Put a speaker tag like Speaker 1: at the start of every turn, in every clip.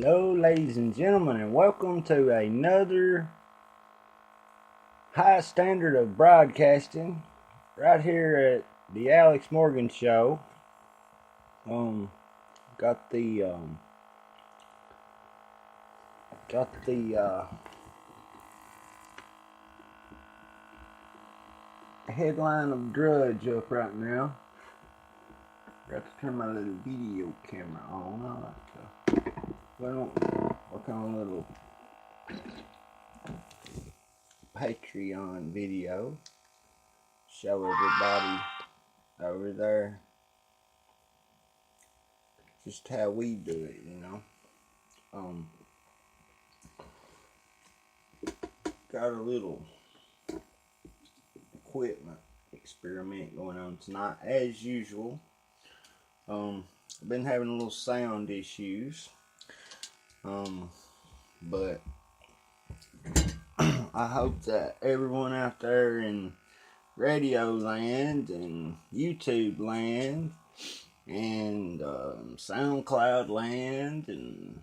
Speaker 1: Hello, ladies and gentlemen, and welcome to another high standard of broadcasting right here at the Alex Morgan Show. Got the headline of Drudge up right now. Got to turn my little video camera on. I like to work on a little Patreon video. Show everybody over there just how we do it, Got a little equipment experiment going on tonight, as usual. I've been having a little sound issues, but I hope that everyone out there in radio land and YouTube land and SoundCloud land and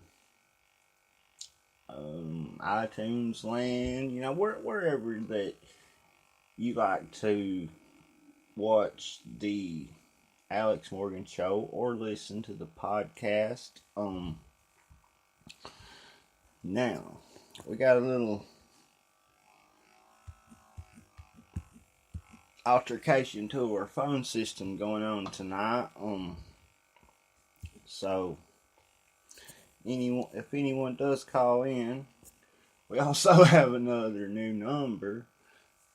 Speaker 1: iTunes land, wherever that you like to watch the Alex Morgan Show or listen to the podcast. Now we got a little altercation to our phone system going on tonight. So if anyone does call in, we also have another new number.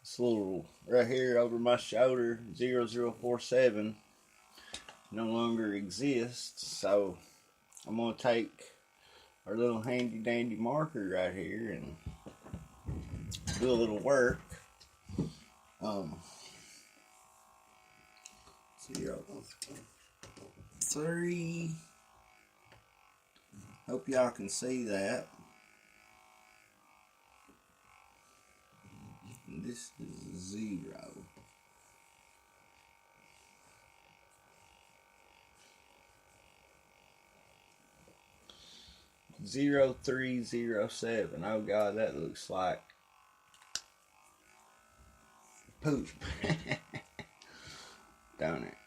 Speaker 1: This little right here over my shoulder, 0047, no longer exists. So I'm gonna take our little handy dandy marker right here and do a little work. 03. Hope y'all can see that. This is 0. Zero 0307. Oh God, that looks like poop. Don't it?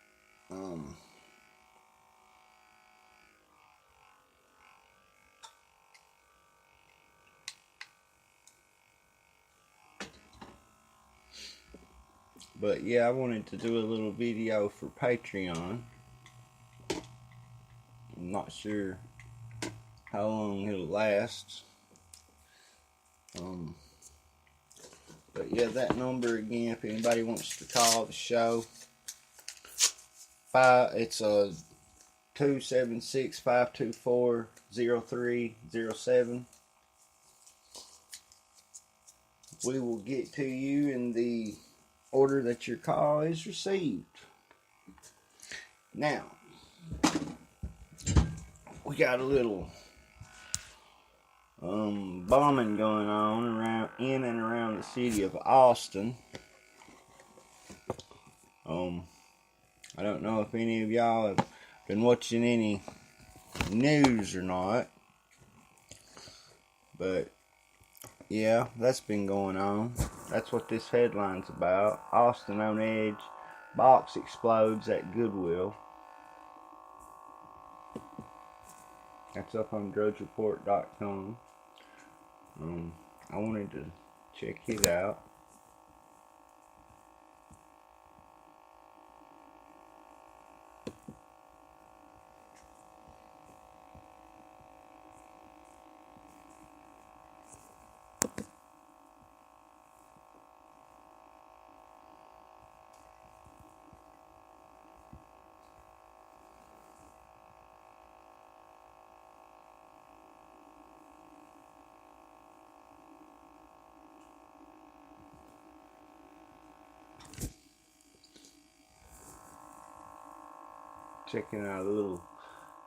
Speaker 1: But yeah, I wanted to do a little video for Patreon. I'm not sure how long it'll last. But yeah, that number again, if anybody wants to call the show, it's 276-524-0307. We will get to you in the order that your call is received. Now, we got a little bombing going on in and around the city of Austin. I don't know if any of y'all have been watching any news or not, but yeah, that's been going on. That's what this headline's about. Austin on edge, box explodes at Goodwill. That's up on drudgereport.com. I wanted to check it out. Checking out a little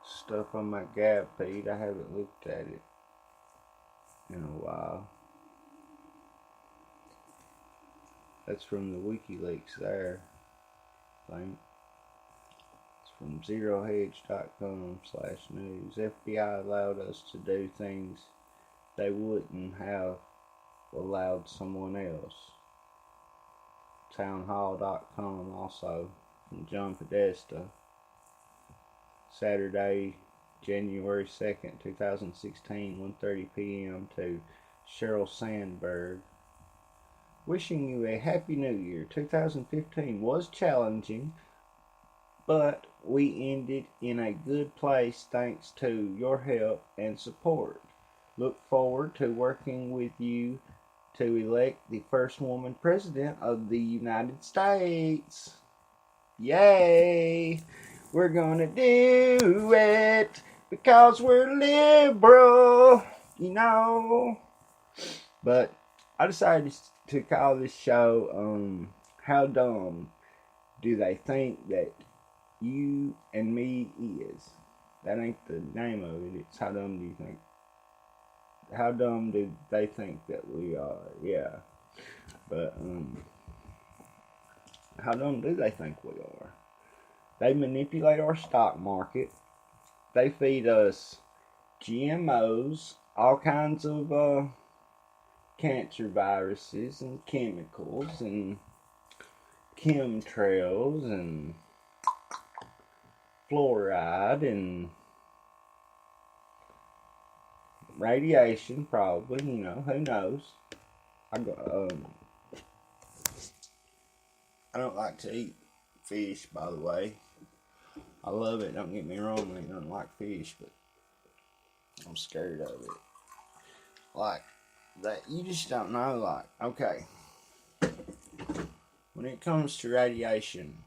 Speaker 1: stuff on my Gab feed. I haven't looked at it in a while. That's from the WikiLeaks there, I think. It's from zerohedge.com/news. FBI allowed us to do things they wouldn't have allowed someone else. Townhall.com also from John Podesta. Saturday, January 2nd, 2016, 1:30 p.m. to Sheryl Sandberg. Wishing you a happy new year. 2015 was challenging, but we ended in a good place thanks to your help and support. Look forward to working with you to elect the first woman president of the United States. Yay! We're gonna do it because we're liberal, you know. But I decided to call this show, How Dumb Do They Think That You and Me Is? That ain't the name of it, it's How Dumb Do You Think? How dumb do they think that we are? Yeah. But, how dumb do they think we are? They manipulate our stock market. They feed us GMOs, all kinds of cancer viruses and chemicals and chemtrails and fluoride and radiation, probably, you know, who knows. I don't like to eat fish, by the way. I love it, don't get me wrong, I ain't nothing like fish, but I'm scared of it. Like, that, you just don't know, like, okay. When it comes to radiation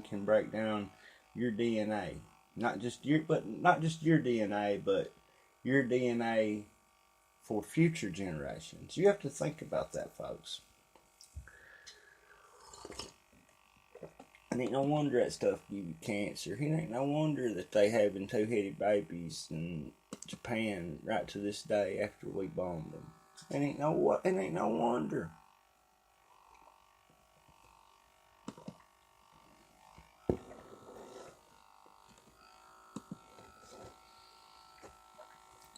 Speaker 1: can break down your DNA. Not just your DNA, but your DNA for future generations. You have to think about that, folks. It ain't no wonder that stuff give you cancer. It ain't no wonder that they having two-headed babies in Japan right to this day after we bombed them. It ain't no wonder.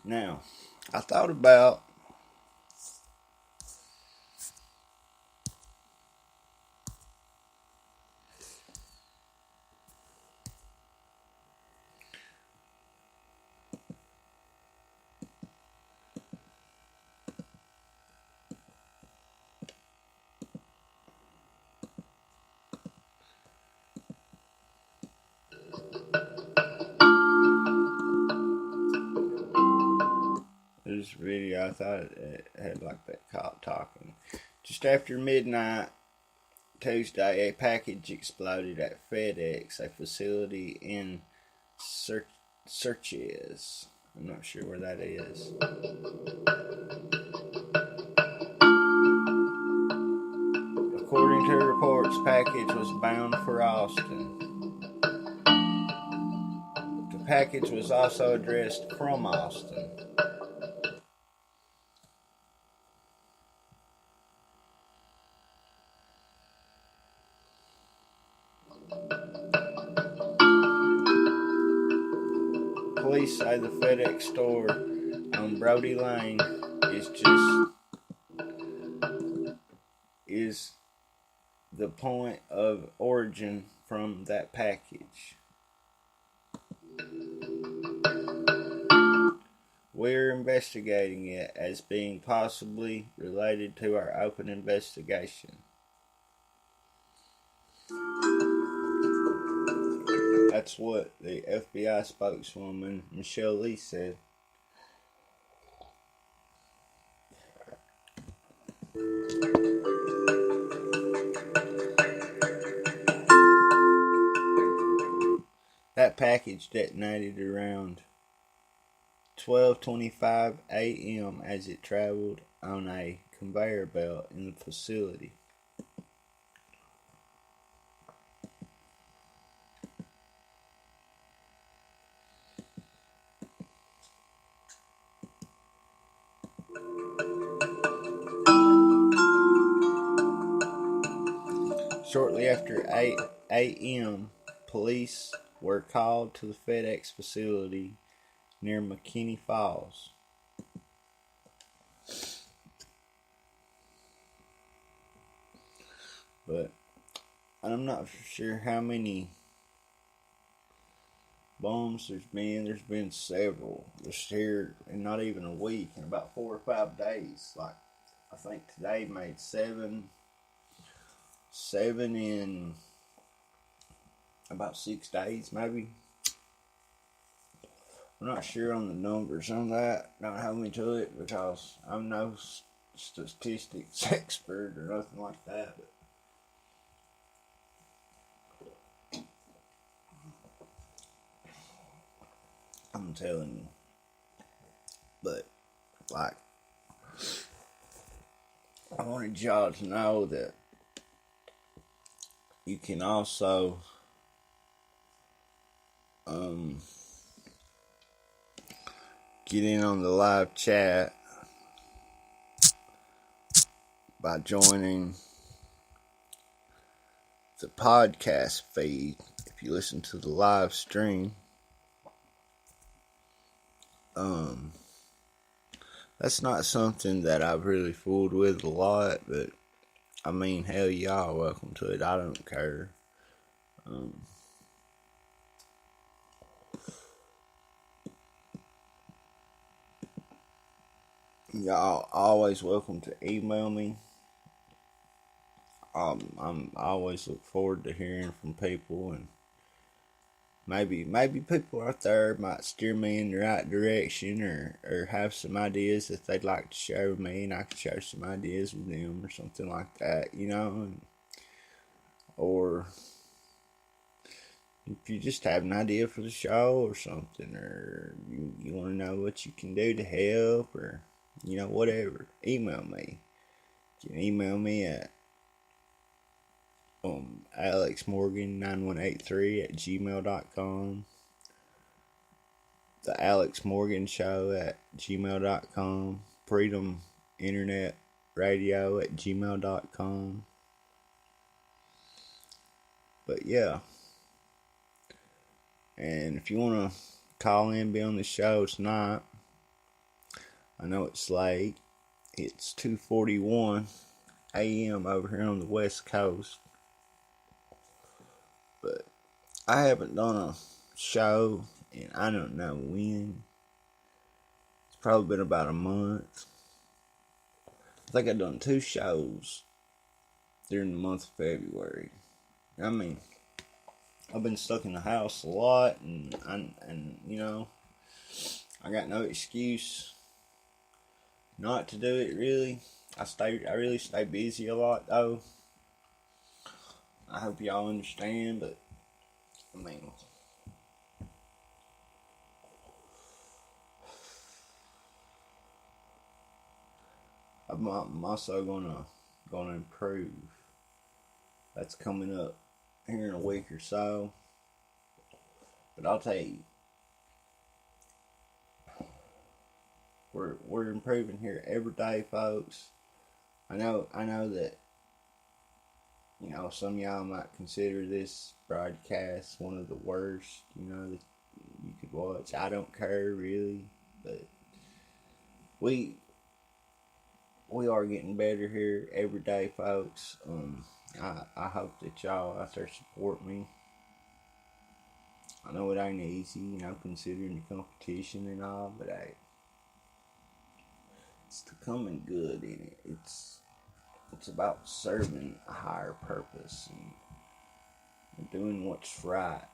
Speaker 1: Now, I thought about this video. I thought it had like that cop talking. Just after midnight Tuesday, a package exploded at FedEx, a facility in Syracuse. I'm not sure where that is. According to reports, package was bound for Austin. The package was also addressed from Austin. Police say the FedEx store on Brody Lane is the point of origin from that package. We're investigating it as being possibly related to our open investigation. That's what the FBI spokeswoman Michelle Lee said. That package detonated around 12:25 a.m. as it traveled on a conveyor belt in the facility. Shortly after 8 a.m., police were called to the FedEx facility near McKinney Falls. But I'm not sure how many bombs there's been. There's been several this year in not even a week, in about 4 or 5 days. Like, I think today made seven in about 6 days, maybe. I'm not sure on the numbers on that. Don't hold me to it, because I'm no statistics expert or nothing like that. But I'm telling you. But, like, I wanted y'all to know that you can also get in on the live chat by joining the podcast feed. If you listen to the live stream, that's not something that I've really fooled with a lot, but I mean, hell, y'all welcome to it. I don't care. Y'all always welcome to email me. I'm always look forward to hearing from people, and maybe people out there might steer me in the right direction, or have some ideas that they'd like to share with me, and I can share some ideas with them, or something like that, you know. Or if you just have an idea for the show or something, or you want to know what you can do to help, or, you know, whatever, email me. You can email me at alexmorgan9183@gmail.com, the Alex Morgan Show at gmail.com, Freedom Internet Radio at gmail.com. But yeah, and if you want to call in, be on the show tonight, I know it's late. It's 2:41 a.m. over here on the West Coast. But I haven't done a show in I don't know when. It's probably been about a month. I think I've done 2 shows during the month of February. I mean, I've been stuck in the house a lot, and you know, I got no excuse not to do it, really. I really stay busy a lot, though. I hope y'all understand, but I mean, I'm also gonna improve. That's coming up here in a week or so. But I'll tell you, we're improving here every day, folks. I know that, you know, some of y'all might consider this broadcast one of the worst, you know, that you could watch. I don't care, really, but we are getting better here every day, folks. I hope that y'all out there support me. I know it ain't easy, you know, considering the competition and all, but hey, it's the common good in it. It's about serving a higher purpose and doing what's right.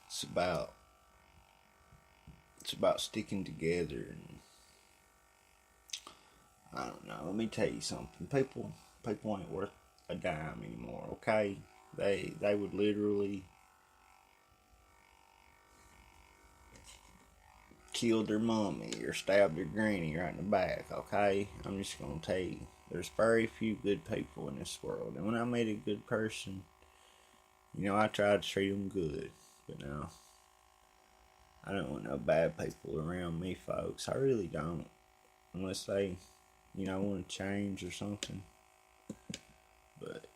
Speaker 1: It's about sticking together, and I don't know. Let me tell you something. People ain't worth a dime anymore. Okay, they would literally kill their mommy or stab their granny right in the back. Okay, I'm just gonna tell you. There's very few good people in this world, and when I meet a good person, you know, I try to treat them good. But no, I don't want no bad people around me, folks. I really don't. Unless they, you know, want to change or something. But,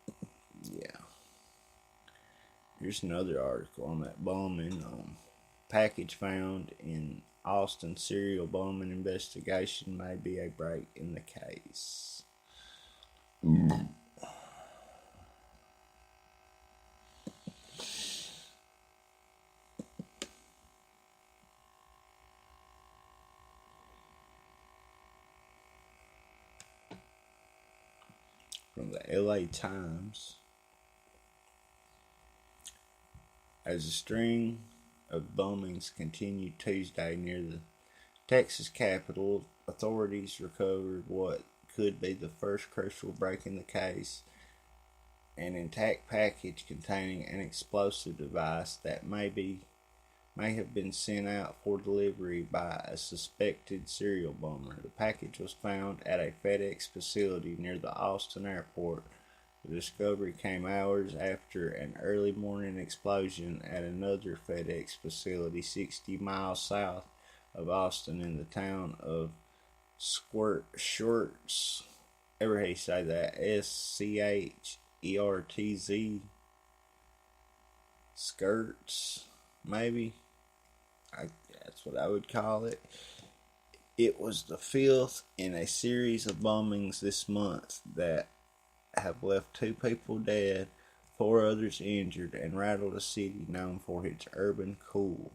Speaker 1: Here's another article on that bombing. Package found in Austin serial bombing investigation may be a break in the case. From the LA Times. As a string of bombings continued Tuesday near the Texas Capitol, authorities recovered what could be the first crucial break in the case: an intact package containing an explosive device that may have been sent out for delivery by a suspected serial bomber. The package was found at a FedEx facility near the Austin airport. The discovery came hours after an early morning explosion at another FedEx facility 60 miles south of Austin in the town of Schurz. Ever he say that? Schurtz. Skirts, maybe. That's what I would call it. It was the fifth in a series of bombings this month that have left 2 people dead, 4 others injured, and rattled a city known for its urban cool.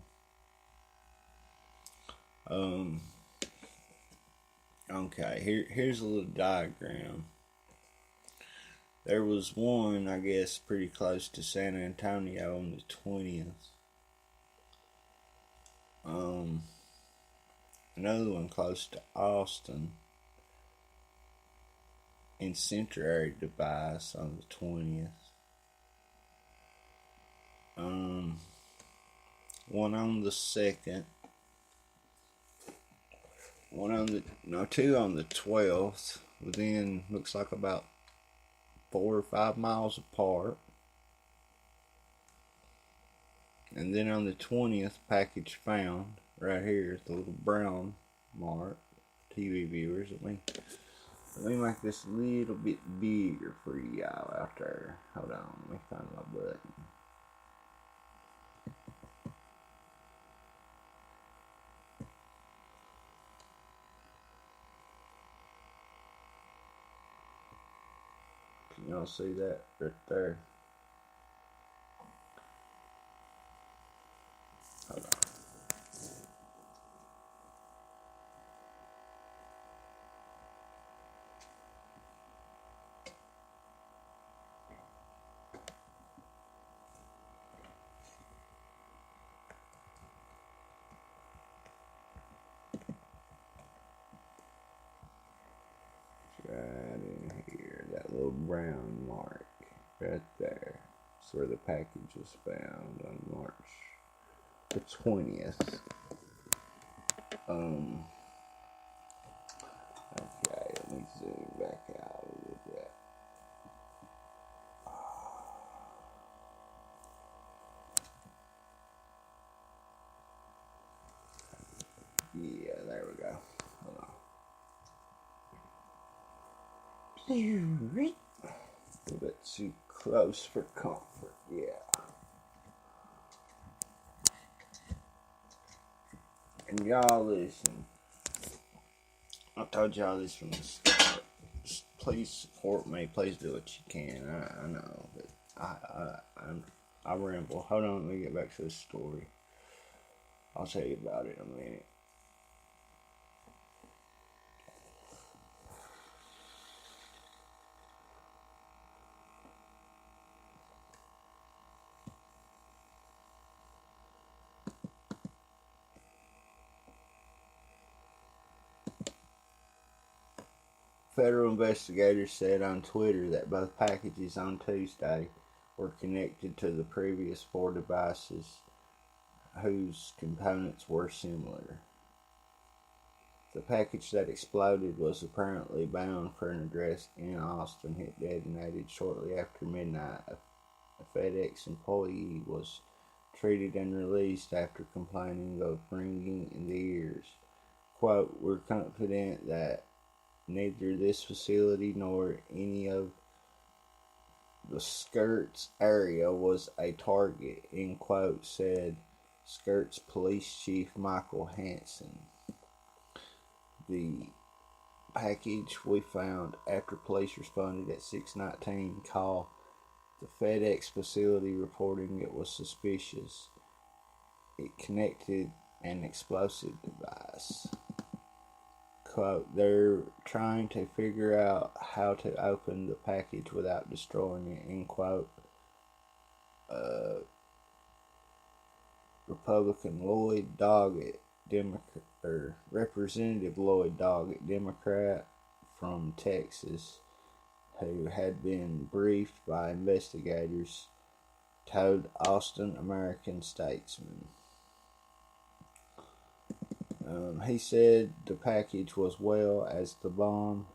Speaker 1: Okay, here's a little diagram. There was one, I guess, pretty close to San Antonio on the 20th. Another one close to Austin. Incendiary device on the 20th. One on the 2nd. Two on the 12th. Within, looks like about 4 or 5 miles apart. And then on the 20th, package found right here, the little brown mark. TV viewers, let me make this a little bit bigger for y'all out there. Hold on, let me find my button. Can y'all see that right there? Hold on. Right in here, that little brown mark right there. That's where the package was found on March the 20th. Okay, let me zoom back out a little bit. Yeah, there we go. Hold on. A little bit too close for comfort, yeah. And y'all listen. I told y'all this from the start. Just please support me. Please do what you can. I know, but I ramble. Hold on, let me get back to the story. I'll tell you about it in a minute. Federal investigators said on Twitter that both packages on Tuesday were connected to the previous 4 devices whose components were similar. The package that exploded was apparently bound for an address in Austin. It detonated shortly after midnight. A FedEx employee was treated and released after complaining of ringing in the ears. Quote, "We're confident that neither this facility nor any of the Skirts area was a target, end quote, said Skirts Police Chief Michael Hansen. The package we found after police responded at 6:19 called the FedEx facility reporting it was suspicious. It connected an explosive device. Quote, they're trying to figure out how to open the package without destroying it, end quote. Republican Lloyd Doggett, Representative Lloyd Doggett, Democrat from Texas, who had been briefed by investigators, told Austin American-Statesman. He said the package as well as the bomb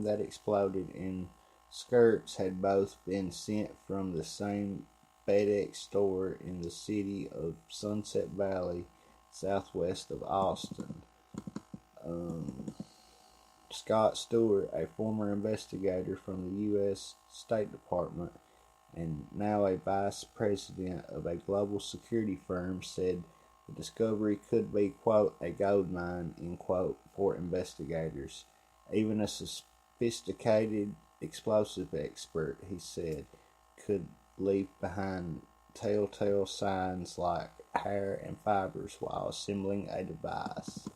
Speaker 1: that exploded in Skirts had both been sent from the same FedEx store in the city of Sunset Valley, southwest of Austin. Scott Stewart, a former investigator from the U.S. State Department and now a vice president of a global security firm, said the discovery could be, quote, a gold mine, end quote, for investigators. Even a sophisticated explosive expert, he said, could leave behind telltale signs like hair and fibers while assembling a device.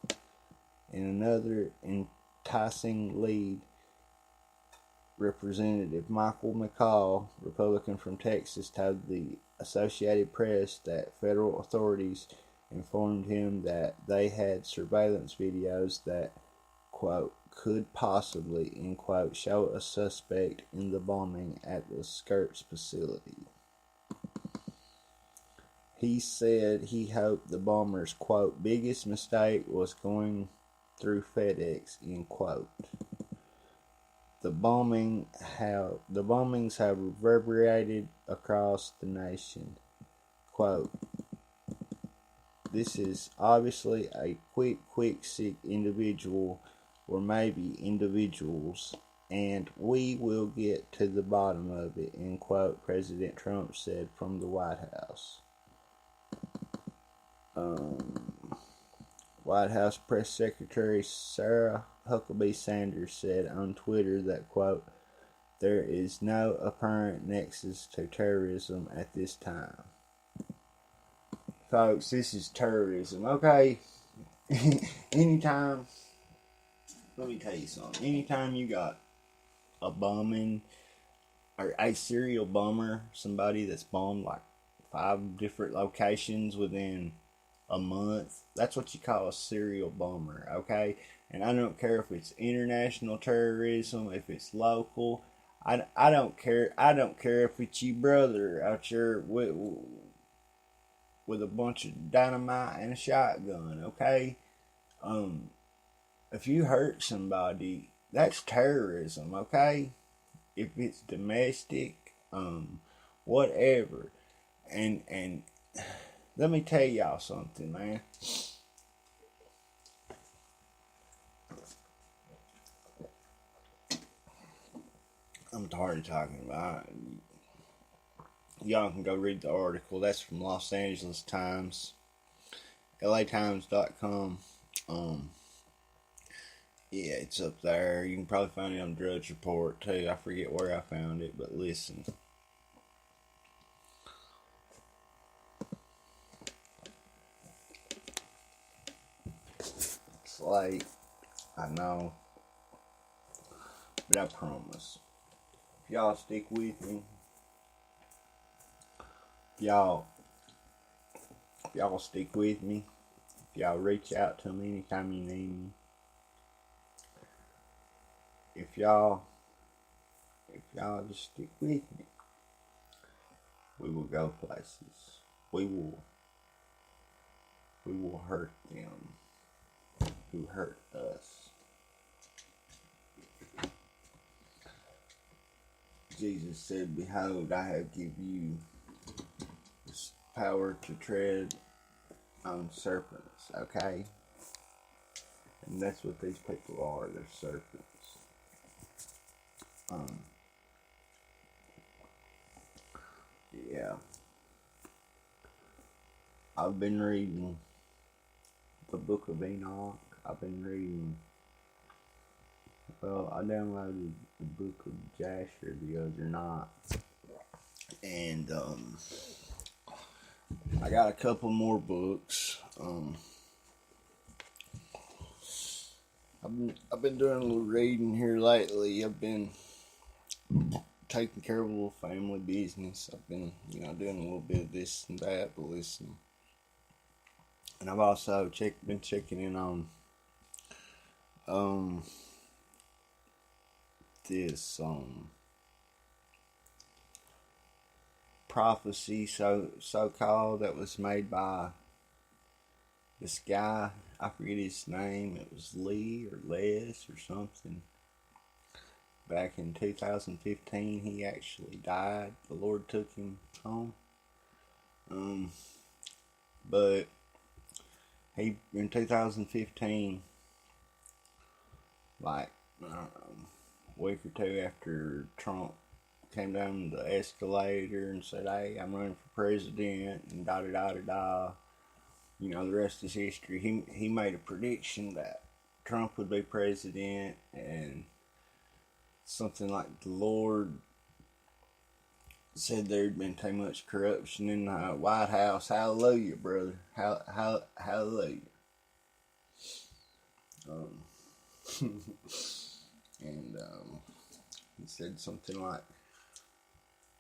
Speaker 1: In another enticing lead, Representative Michael McCall, Republican from Texas, told the Associated Press that federal authorities informed him that they had surveillance videos that, quote, could possibly, end quote, show a suspect in the bombing at the Skirts facility. He said he hoped the bombers, quote, biggest mistake was going through FedEx, end quote. The bombings have reverberated across the nation. Quote, this is obviously a quick, sick individual, or maybe individuals, and we will get to the bottom of it, end quote, President Trump said from the White House. White House Press Secretary Sarah Huckabee Sanders said on Twitter that, quote, there is no apparent nexus to terrorism at this time. Folks, this is terrorism, okay? Anytime, let me tell you something. Anytime you got a bombing, or a serial bomber, somebody that's bombed like 5 different locations within a month, that's what you call a serial bomber, okay? And I don't care if it's international terrorism, if it's local. I don't care. I don't care if it's your brother out there with a bunch of dynamite and a shotgun, okay? If you hurt somebody, that's terrorism, okay? If it's domestic, whatever. And let me tell y'all something, man. I'm tired of talking about it. Y'all can go read the article. That's from Los Angeles Times, LATimes.com. Yeah, it's up there. You can probably find it on Drudge Report too. I forget where I found it, but listen. It's late, I know, but I promise. If y'all stick with me, if y'all stick with me, if y'all reach out to me anytime you need me, if y'all just stick with me, we will go places. We will hurt them who hurt us. Jesus said, behold, I have given you this power to tread on serpents, okay? And that's what these people are, they're serpents. Um, yeah, I've been reading the Book of Enoch. I've been reading. Well, I downloaded the Book of Jasher the other night, and I got a couple more books. I've been doing a little reading here lately. I've been taking care of a little family business. I've been, doing a little bit of this and that, but listening. And I've also been checking in on this prophecy so called that was made by this guy. I forget his name. It was Lee or Les or something. Back in 2015, he actually died. The Lord took him home. But he, in 2015, like, I don't know, a week or two after Trump came down the escalator and said, "Hey, I'm running for president," and da da da da da. The rest is history. He made a prediction that Trump would be president, and something like the Lord said there'd been too much corruption in the White House. Hallelujah, brother. Hallelujah. And he said something like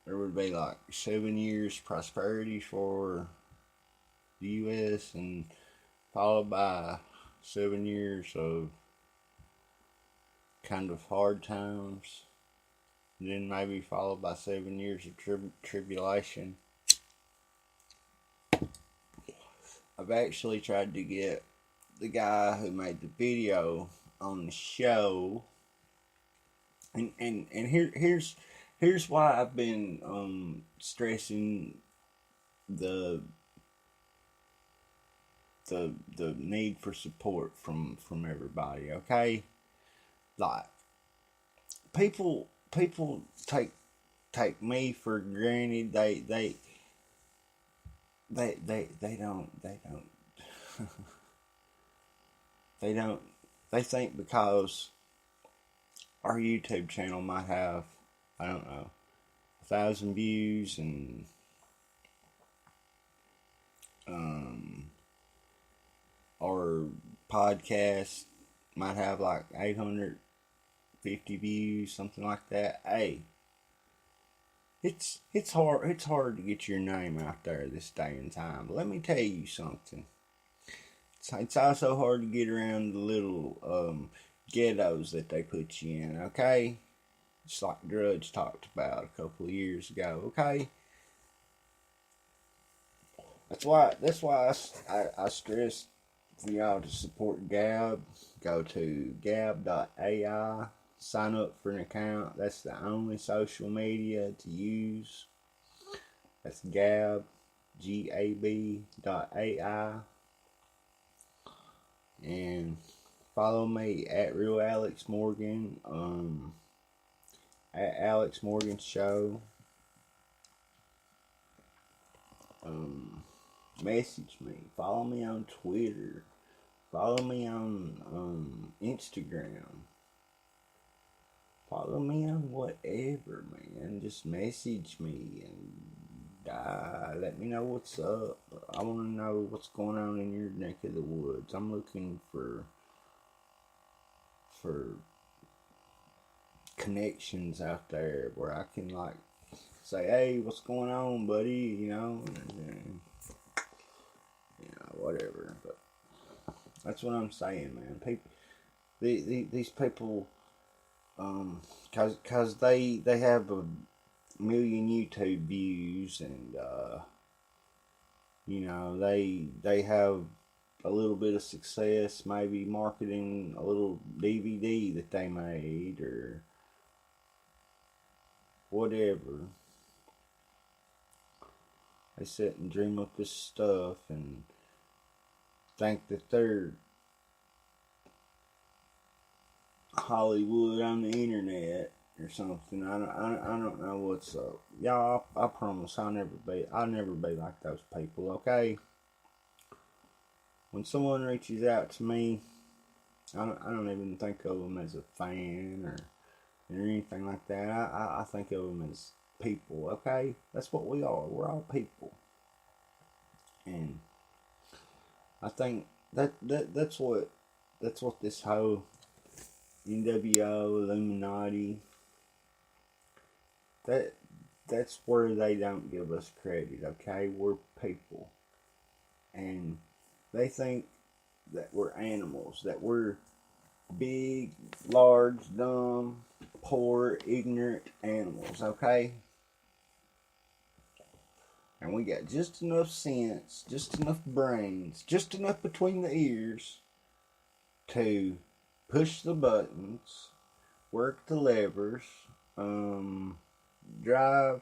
Speaker 1: there would be like 7 years prosperity for the U.S. and followed by 7 years of kind of hard times, and then maybe followed by 7 years of tribulation. I've actually tried to get the guy who made the video on the show, and here's why I've been stressing the need for support from everybody. Okay, like people take me for granted. They don't they think because our YouTube channel might have, I don't know, 1,000 views and our podcast might have like 850 views, something like that. Hey, it's hard to get your name out there this day and time. But let me tell you something. It's also hard to get around the little ghettos that they put you in. Okay, just like Drudge talked about a couple of years ago. Okay. That's why I stress for y'all to support Gab. Go to gab.ai, sign up for an account. That's the only social media to use. That's Gab, GAB.ai. And follow me at Real Alex Morgan, at Alex Morgan Show. Message me. Follow me on Twitter. Follow me on Instagram. Follow me on whatever, man. Just message me and let me know what's up. I want to know what's going on in your neck of the woods. I'm looking for connections out there where I can like say, "Hey, what's going on, buddy?" And whatever. But that's what I'm saying, man. People, these people, cause they have a million YouTube views, and they have a little bit of success, maybe marketing a little DVD that they made or whatever. They sit and dream up this stuff and think that they're Hollywood on the internet, or something. I don't know what's up. Y'all, I promise I'll never be like those people, okay? When someone reaches out to me, I don't even think of them as a fan or anything like that. I think of them as people, okay? That's what we are. We're all people. And I think that's what this whole NWO, Illuminati, that's where they don't give us credit, okay? We're people. And they think that we're animals, that we're big, large, dumb, poor, ignorant animals, okay? And we got just enough sense, just enough brains, just enough between the ears to push the buttons, work the levers, drive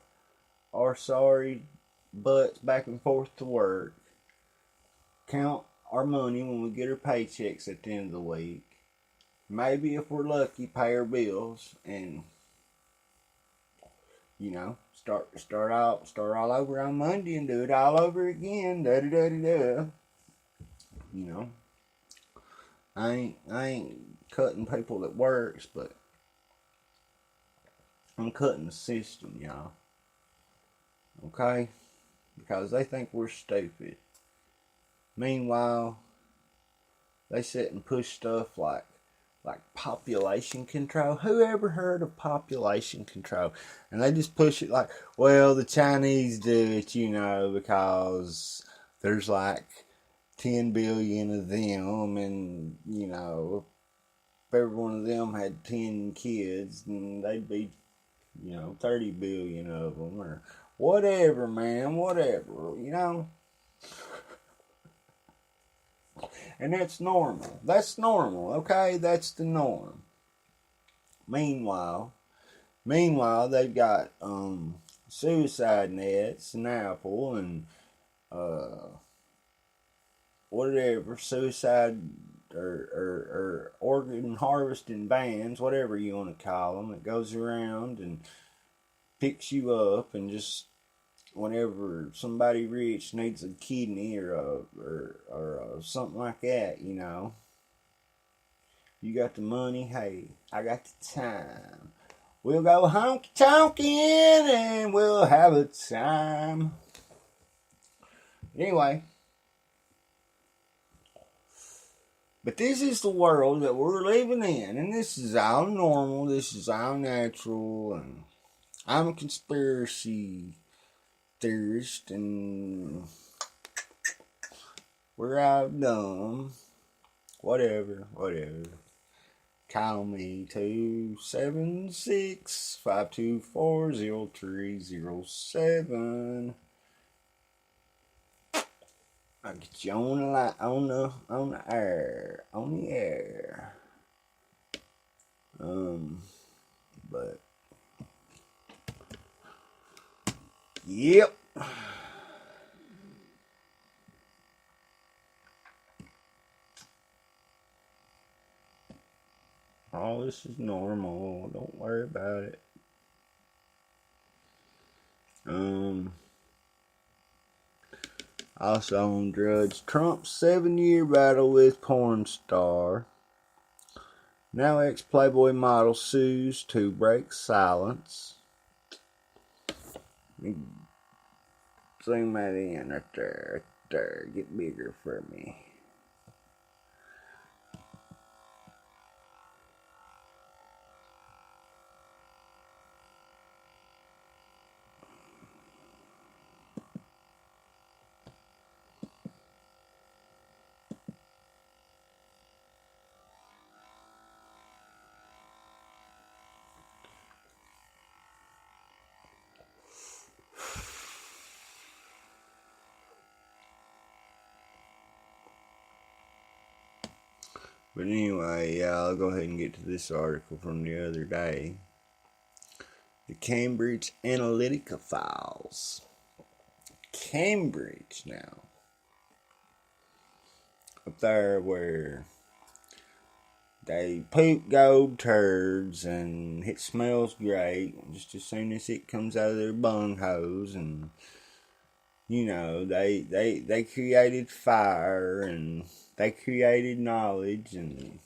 Speaker 1: our sorry butts back and forth to work, count our money when we get our paychecks at the end of the week, maybe if we're lucky pay our bills, and start all over on Monday and do it all over again. Da da da da da. You know, I ain't cutting people that works, but I'm cutting the system, y'all. Okay, because they think we're stupid. Meanwhile, they sit and push stuff like population control. Who ever heard of population control? And they just push it like, well, the Chinese do it, because there's like 10 billion of them, and if every one of them had 10 kids, then they'd be 30 billion of them, or whatever, man, whatever. And that's normal. That's normal, okay? That's the norm. Meanwhile, they've got suicide nets and Apple and whatever, suicide or organ harvesting vans, whatever you want to call them. It goes around and picks you up, and just whenever somebody rich needs a kidney or something like that, you got the money, hey, I got the time. We'll go honky tonkin' and we'll have a time. Anyway, but this is the world that we're living in, and this is all normal, this is all natural, and I'm a conspiracy theorist, and we're all dumb. Whatever. Call me 276-524-0307. I'll get you on the air. But yep. All this is normal. Don't worry about it. Also on drugs, Trump's 7-year battle with porn star. Now ex-Playboy model sues to break silence. Zoom that in right there. Get bigger for me. But anyway, I'll go ahead and get to this article from the other day. The Cambridge Analytica files. Cambridge now. Up there where They poop gold turds, and it smells great just as soon as it comes out of their bunghose. And they created fire, and they created knowledge, and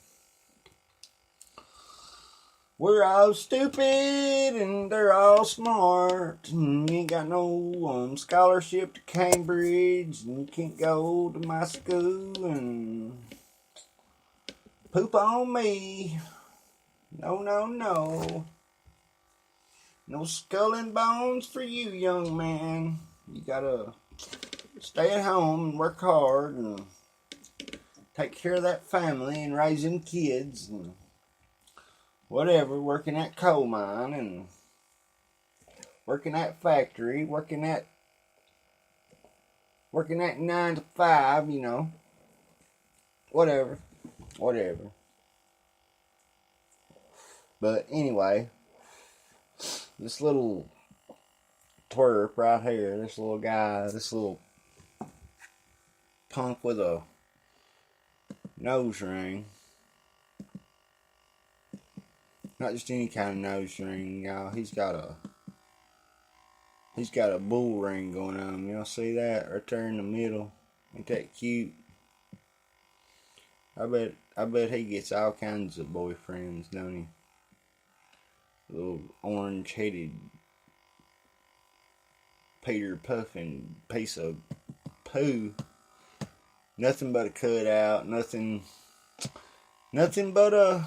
Speaker 1: we're all stupid, and they're all smart, and you ain't got no scholarship to Cambridge, and you can't go to my school, and poop on me. No, no, no. No skull and bones for you, young man. You gotta stay at home and work hard and take care of that family and raising kids and whatever, working at coal mine and working at factory, working at 9 to 5, whatever. But anyway, this little twerp right here, this little guy, this little punk with a nose ring. Not just any kind of nose ring, y'all. He's got a bull ring going on. Y'all see that right there in the middle? Ain't that cute? I bet he gets all kinds of boyfriends, don't he? Little orange-headed Peter Puffin piece of poo. Nothing but a cutout. Nothing but a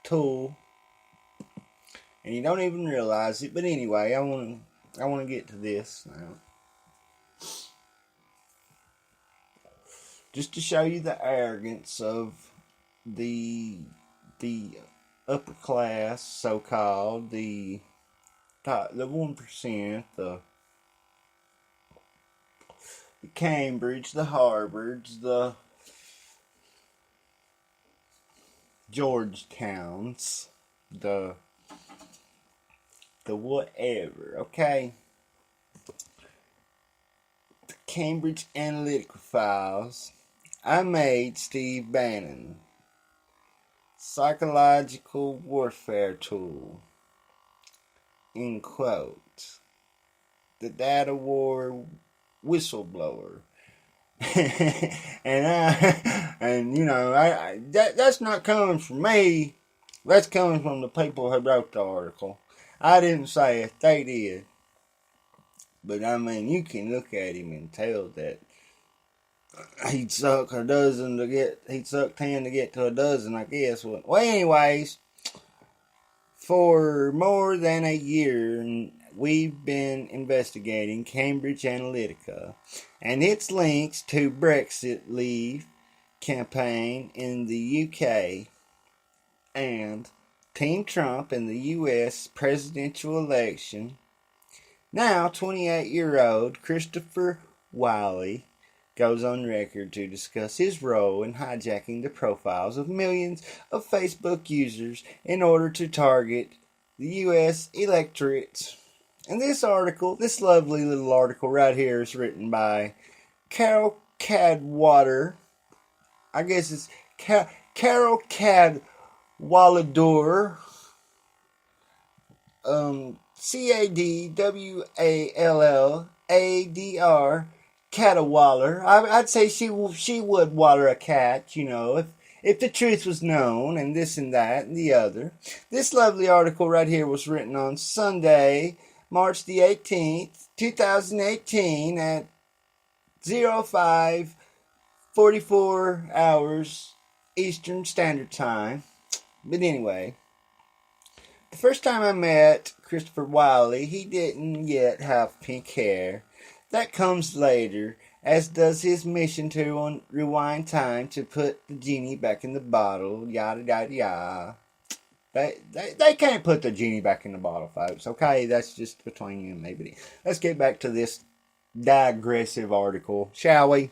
Speaker 1: tool. And you don't even realize it. But anyway, I want to get to this now. Just to show you the arrogance of the upper class, so-called, the 1%, the Cambridge, the Harvards, the Georgetowns, the whatever, okay? The Cambridge Analytica files. I made Steve Bannon. Psychological warfare tool. In quote. The data war whistleblower. That's not coming from me. That's coming from the people who wrote the article. I didn't say it, they did. But you can look at him and tell that he'd suck 10 to get to a dozen, I guess. Well, anyways, for more than a year, we've been investigating Cambridge Analytica and its links to Brexit Leave campaign in the UK and Team Trump in the US presidential election. Now, 28-year-old Christopher Wylie goes on record to discuss his role in hijacking the profiles of millions of Facebook users in order to target the US electorate. And this lovely little article right here is written by Carol Cadwallader. I guess it's Carol Cadwallader. Cadwalladr. Catawaller. I'd say she would water a cat, if the truth was known, and this and that and the other. This lovely article right here was written on Sunday, March the 18th, 2018 at 05:44 hours Eastern Standard Time. But anyway, the first time I met Christopher Wylie, he didn't yet have pink hair. That comes later, as does his mission to rewind time to put the genie back in the bottle, yada yada yada. They can't put the genie back in the bottle, folks, okay? That's just between you and me. But let's get back to this digressive article, shall we?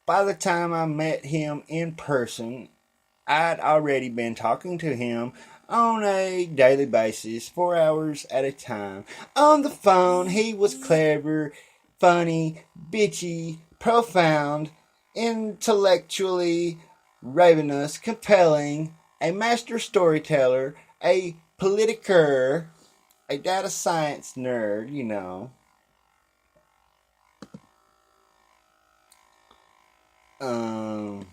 Speaker 1: By the time I met him in person, I'd already been talking to him on a daily basis, 4 hours at a time. On the phone, he was clever, funny, bitchy, profound, intellectually ravenous, compelling, a master storyteller, a politiker, a data science nerd, you know. Um,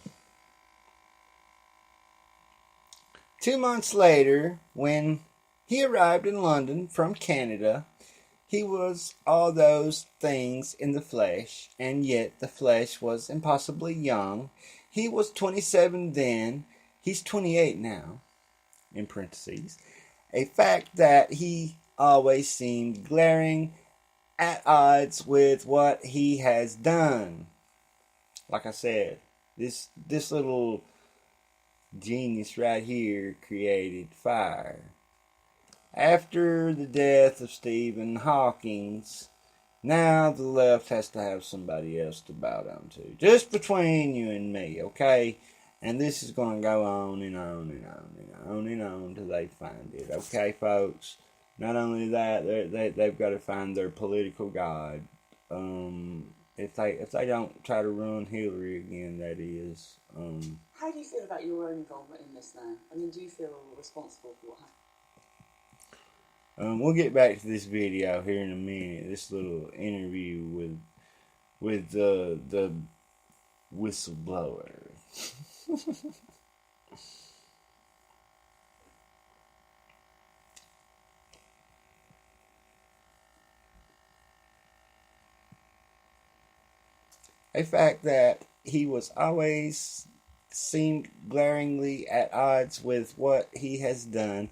Speaker 1: 2 months later, when he arrived in London from Canada, he was all those things in the flesh, and yet the flesh was impossibly young. He was 27 then, he's 28 now, in parentheses. A fact that he always seemed glaring at odds with what he has done. Like I said, this little genius right here created fire. After the death of Stephen Hawking, now the left has to have somebody else to bow down to. Just between you and me, okay? And this is going to go on and on and on and on and on until they find it, okay, folks? Not only that, they've got to find their political god. If they don't try to run Hillary again, that is.
Speaker 2: How do you feel about your own involvement in this now? I mean, do you feel responsible for what happened?
Speaker 1: We'll get back to this video here in a minute. This little interview with the whistleblower. A fact that he was always seemed glaringly at odds with what he has done.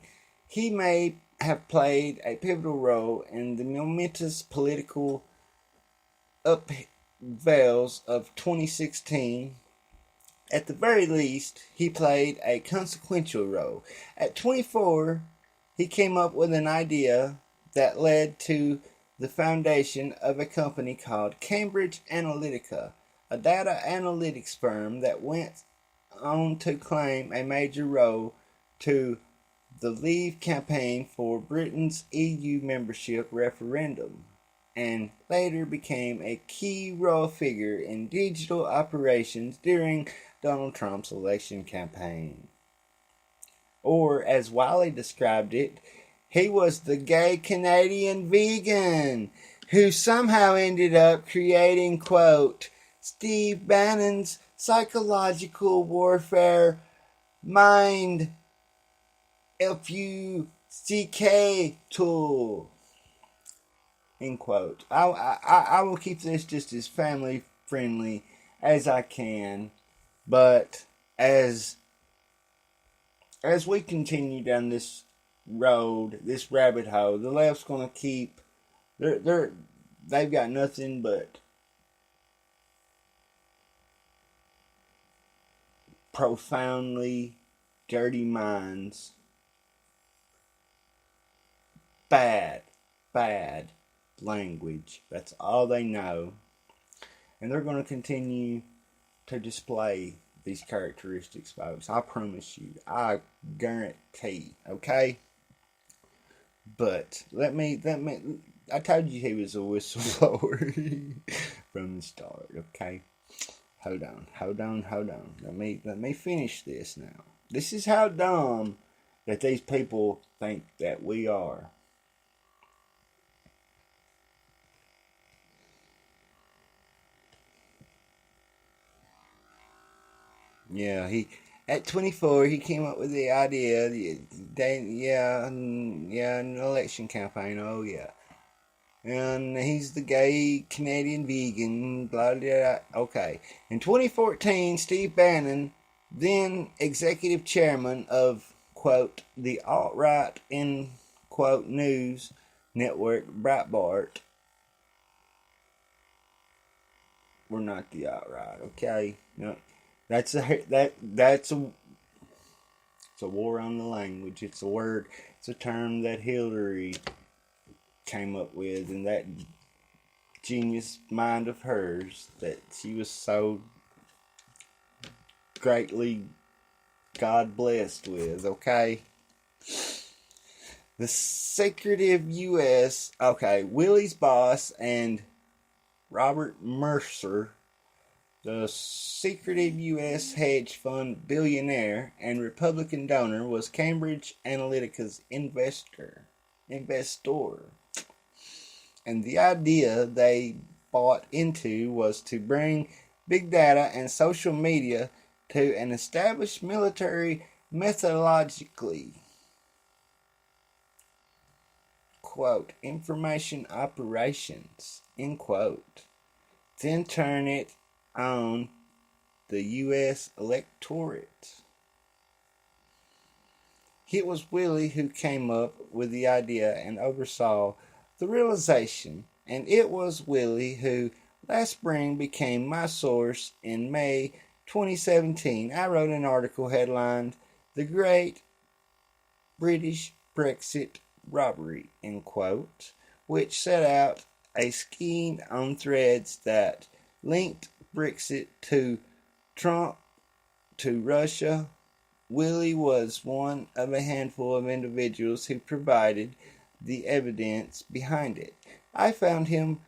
Speaker 1: He may have played a pivotal role in the momentous political upheavals of 2016. At the very least, he played a consequential role. At 24, he came up with an idea that led to the foundation of a company called Cambridge Analytica, a data analytics firm that went on to claim a major role to the Leave campaign for Britain's EU membership referendum, and later became a key role figure in digital operations during Donald Trump's election campaign. Or, as Wiley described it, he was the gay Canadian vegan who somehow ended up creating, quote, Steve Bannon's psychological warfare mind FUCK tool, end quote. I will keep this just as family friendly as I can, but as we continue down this road, this rabbit hole, the left's gonna keep they've got nothing but profoundly dirty minds, bad language. That's all they know, and they're going to continue to display these characteristics, folks. I promise you. I guarantee. Okay. But let me. I told you he was a whistleblower from the start. Okay. Hold on. Let me finish this now. This is how dumb that these people think that we are. Yeah, at 24 he came up with the idea. An election campaign. Oh yeah, and he's the gay Canadian vegan. Blah blah. Okay, in 2014, Steve Bannon, then executive chairman of quote the alt-right in quote news network Breitbart. We're not the alt-right. Okay, no. That's a it's a war on the language. It's a word. It's a term that Hillary came up with, and that genius mind of hers that she was so greatly God blessed with. Okay, the secretive U.S. Okay, Willie's boss and Robert Mercer, The secretive U.S. hedge fund billionaire and Republican donor was Cambridge Analytica's investor. And the idea they bought into was to bring big data and social media to an established military methodologically, quote, information operations, end quote, then turn it on the U.S. electorate. It was Willie who came up with the idea and oversaw the realization, and it was Willie who last spring became my source. In May 2017, I wrote an article headlined "The Great British Brexit Robbery," end quote, which set out a scheme on Threads that linked Brexit to Trump, to Russia. Willie was one of a handful of individuals who provided the evidence behind it. I found him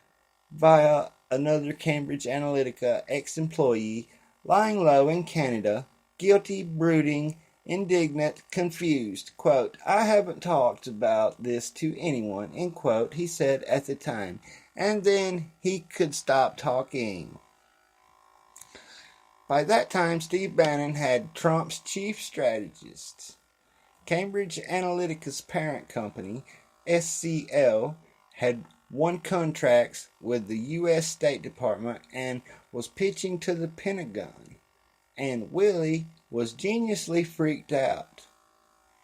Speaker 1: via another Cambridge Analytica ex-employee lying low in Canada, guilty, brooding, indignant, confused. Quote, "I haven't talked about this to anyone," end quote, he said at the time. And then he could stop talking. By that time, Steve Bannon had Trump's chief strategist. Cambridge Analytica's parent company, SCL, had won contracts with the U.S. State Department and was pitching to the Pentagon. And Willie was geniusly freaked out.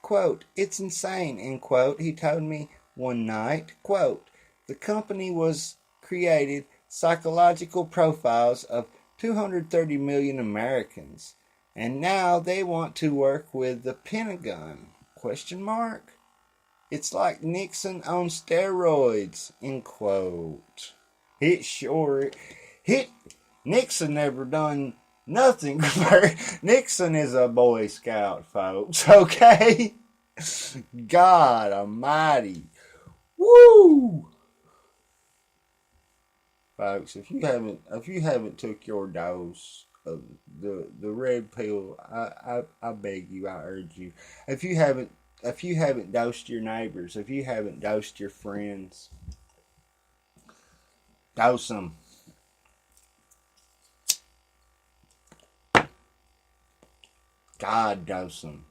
Speaker 1: Quote, "It's insane," end quote, he told me one night. Quote, "The company was created psychological profiles of 230 million Americans, and now they want to work with the Pentagon? Question mark. It's like Nixon on steroids," end quote. Nixon never done nothing. Nixon is a Boy Scout, folks, okay? God almighty. Woo! Folks, if you haven't took your dose of the red pill, I beg you, I urge you. If you haven't dosed your neighbors, if you haven't dosed your friends, dose them. God, dose them.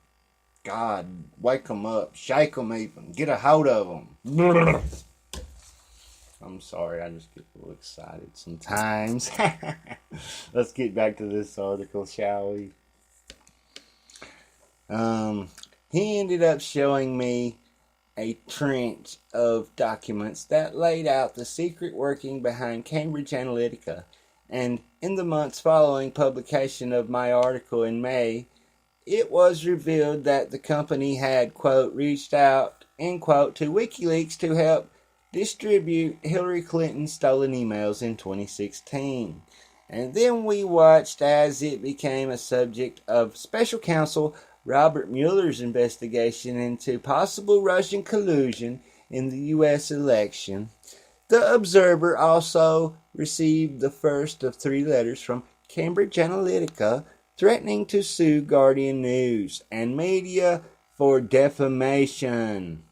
Speaker 1: God, wake them up, shake them even, get a hold of them. I'm sorry, I just get a little excited sometimes. Let's get back to this article, shall we? He ended up showing me a trench of documents that laid out the secret working behind Cambridge Analytica. And in the months following publication of my article in May, it was revealed that the company had, quote, reached out, end quote, to WikiLeaks to help distribute Hillary Clinton's stolen emails in 2016. And then we watched as it became a subject of Special Counsel Robert Mueller's investigation into possible Russian collusion in the U.S. election. The Observer also received the first of 3 letters from Cambridge Analytica threatening to sue Guardian News and media for defamation.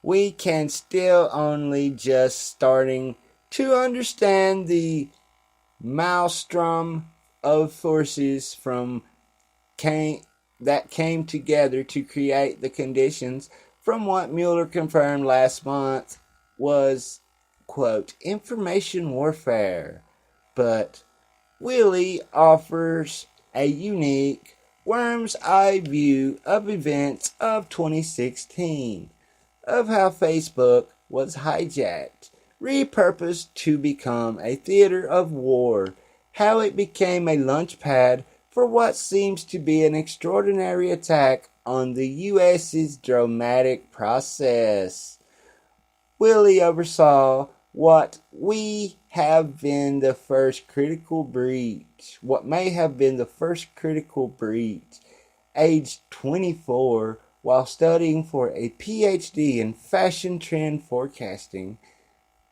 Speaker 1: We can still only just starting to understand the maelstrom of forces that came together to create the conditions from what Mueller confirmed last month was, quote, information warfare. But Willie offers a unique worm's eye view of events of 2016. Of how Facebook was hijacked, repurposed to become a theater of war, how it became a launch pad for what seems to be an extraordinary attack on the U.S.'s dramatic process. Willie oversaw what may have been the first critical breach, aged 24, while studying for a PhD in fashion trend forecasting.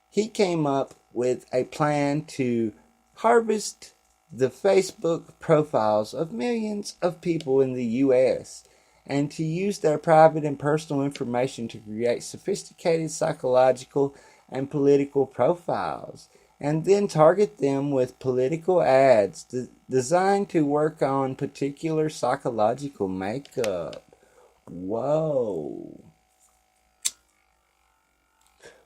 Speaker 1: He came up with a plan to harvest the Facebook profiles of millions of people in the U.S. and to use their private and personal information to create sophisticated psychological and political profiles, and then target them with political ads designed to work on particular psychological makeup. Whoa.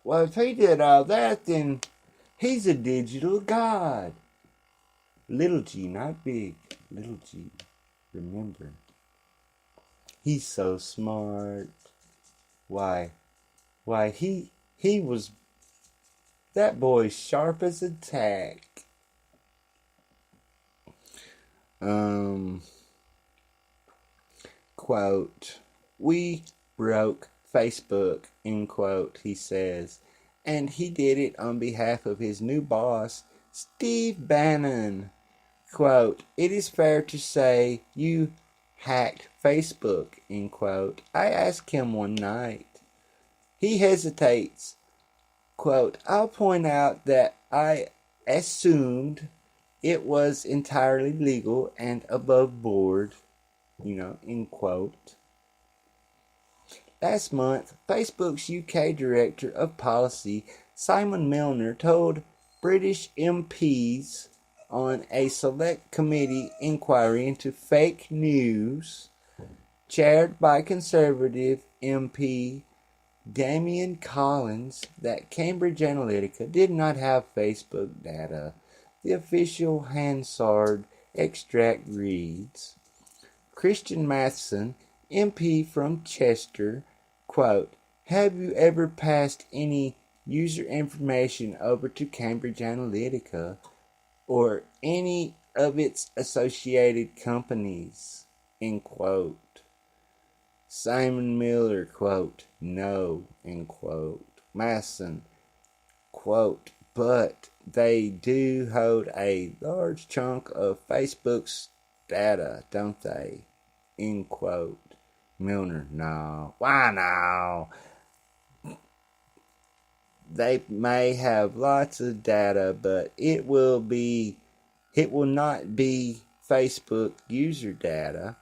Speaker 1: Well, if he did all that, then he's a digital god. Little g, not big. Little g. Remember. He's so smart. Why, he was... That boy's sharp as a tack. Quote, "We broke Facebook," end quote, he says. And he did it on behalf of his new boss, Steve Bannon. Quote, "It is fair to say you hacked Facebook," end quote. I asked him one night. He hesitates. Quote, "I'll point out that I assumed it was entirely legal and above board," end quote. Last month, Facebook's UK Director of Policy, Simon Milner, told British MPs on a select committee inquiry into fake news chaired by Conservative MP Damian Collins that Cambridge Analytica did not have Facebook data. The official Hansard extract reads, Christian Matheson, MP from Chester, quote, "Have you ever passed any user information over to Cambridge Analytica or any of its associated companies?" End quote. Simon Miller, quote, "No," end quote. Matheson, quote, "But they do hold a large chunk of Facebook's data, don't they?" End quote. Milner, "No." "Why no? They may have lots of data, but it will not be Facebook user data.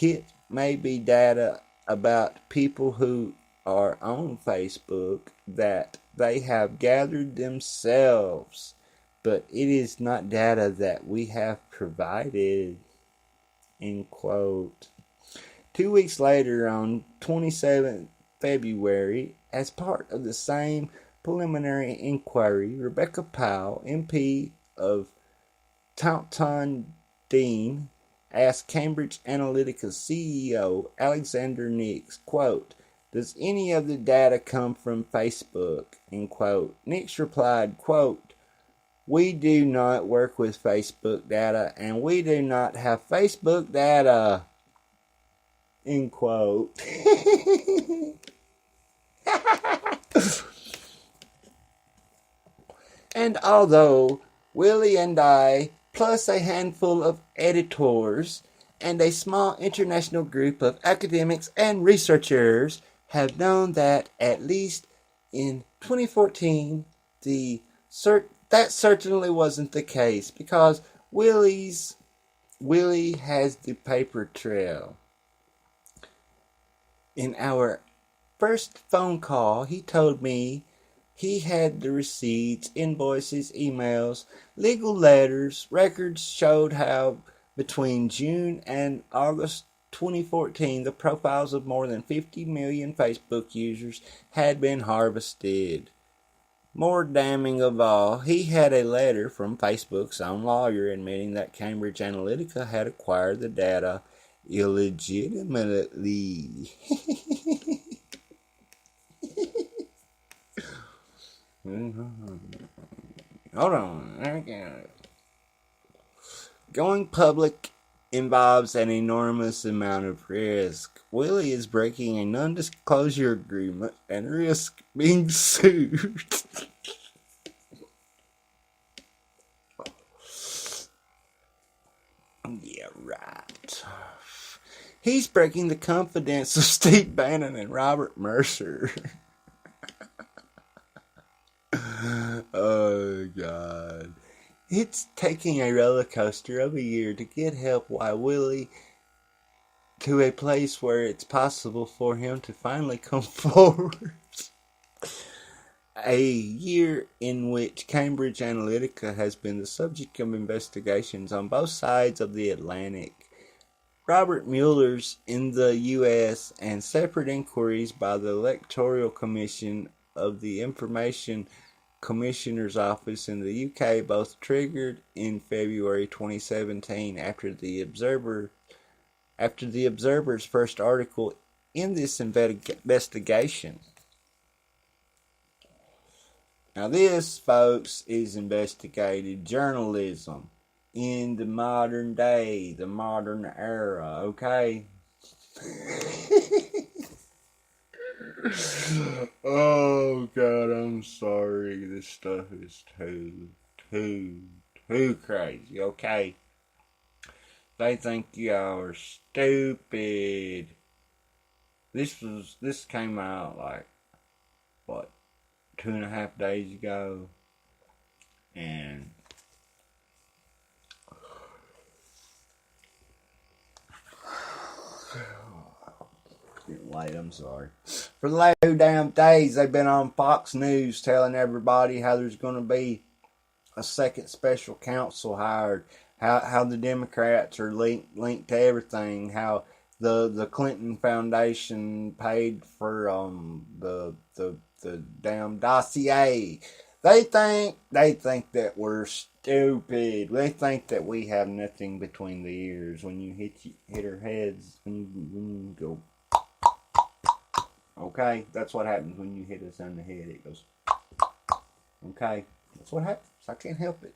Speaker 1: It may be data about people who are on Facebook that they have gathered themselves, but it is not data that we have provided." End quote. 2 weeks later, on 27th February, as part of the same preliminary inquiry, Rebecca Powell, MP of Taunton Deane, asked Cambridge Analytica's CEO, Alexander Nix, quote, "Does any of the data come from Facebook?" End quote. Nix replied, quote, "We do not work with Facebook data, and we do not have Facebook data." End quote. And although Willie and I, plus a handful of editors and a small international group of academics and researchers, have known that at least in 2014, that certainly wasn't the case, because Willie has the paper trail. In our first phone call, he told me he had the receipts, invoices, emails, legal letters. Records showed how between June and August 2014, the profiles of more than 50 million Facebook users had been harvested. More damning of all, he had a letter from Facebook's own lawyer admitting that Cambridge Analytica had acquired the data illegitimately. Hold on. Going public involves an enormous amount of risk. Willie is breaking a non-disclosure agreement and risks being sued. Yeah, right. He's breaking the confidence of Steve Bannon and Robert Mercer. Oh, God. It's taking a roller coaster of a year to get help while Willie to a place where it's possible for him to finally come forward. A year in which Cambridge Analytica has been the subject of investigations on both sides of the Atlantic. Robert Mueller's in the U.S. and separate inquiries by the Electoral Commission of the Information Commissioner's Office in the UK, both triggered in February 2017 after the Observer's first article in this investigation. Now this, folks, is investigative journalism in the modern day, the modern era, okay? Oh God, I'm sorry. This stuff is too crazy, okay? They think y'all are stupid. This came out like, what, 2.5 days ago, and getting late, I'm sorry. For the last 2 damn days, they've been on Fox News telling everybody how there's going to be a second special counsel hired, how the Democrats are linked to everything, how the Clinton Foundation paid for the damn dossier. They think that we're stupid. They think that we have nothing between the ears when you hit our heads, when you go. Okay, that's what happens when you hit us on the head. It goes. Okay, that's what happens. I can't help it.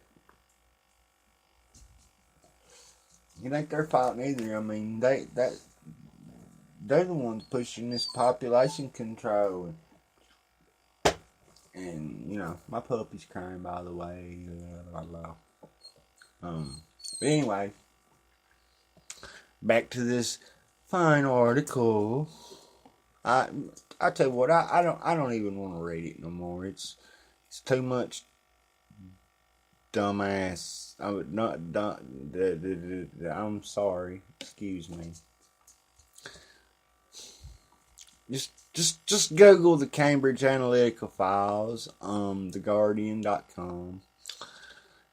Speaker 1: It ain't their fault either. I mean, they're the ones pushing this population control. And you know, my puppy's crying, by the way. But anyway, back to this fine article. I tell you what, I don't even want to read it no more. It's too much dumbass. I'm sorry. Excuse me. Just Google the Cambridge Analytica files, theguardian.com.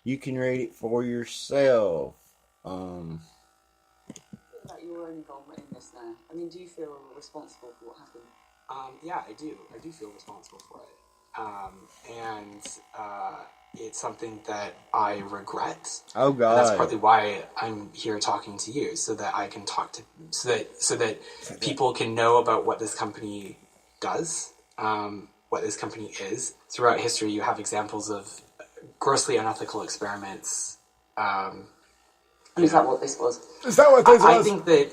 Speaker 1: You can read it for yourself.
Speaker 2: About your own involvement in this now. I mean, do you feel responsible for what happened?
Speaker 3: Yeah, I do. I do feel responsible for it. It's something that I regret.
Speaker 1: Oh God!
Speaker 3: And that's partly why I'm here talking to you, so that I can talk to, so that people can know about what this company does, what this company is. Throughout history, you have examples of grossly unethical experiments.
Speaker 2: And is that what this was?
Speaker 1: Is that what this was?
Speaker 3: I think that,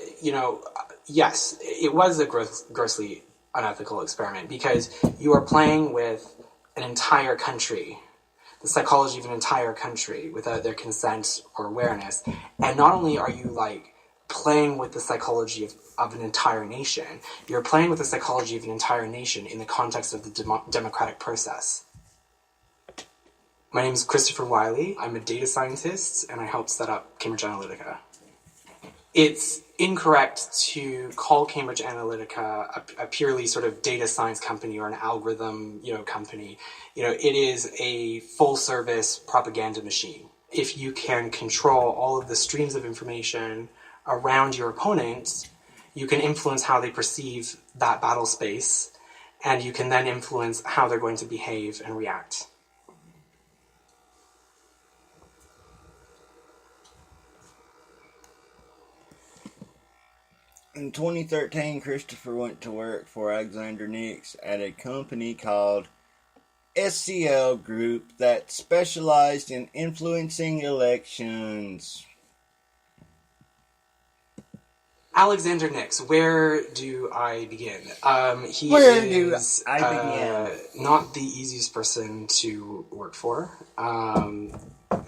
Speaker 3: yes, it was a grossly unethical experiment, because you are playing with an entire country, the psychology of an entire country, without their consent or awareness. And not only are you playing with the psychology of an entire nation, you're playing with the psychology of an entire nation in the context of the democratic process. My name is Christopher Wiley. I'm a data scientist, and I helped set up Cambridge Analytica. It's incorrect to call Cambridge Analytica a purely sort of data science company or an algorithm, company. It is a full-service propaganda machine. If you can control all of the streams of information around your opponent, you can influence how they perceive that battle space, and you can then influence how they're going to behave and react.
Speaker 1: In 2013, Christopher went to work for Alexander Nix at a company called SCL Group that specialized in influencing elections.
Speaker 3: Alexander Nix, where do I begin? He is not the easiest person to work for.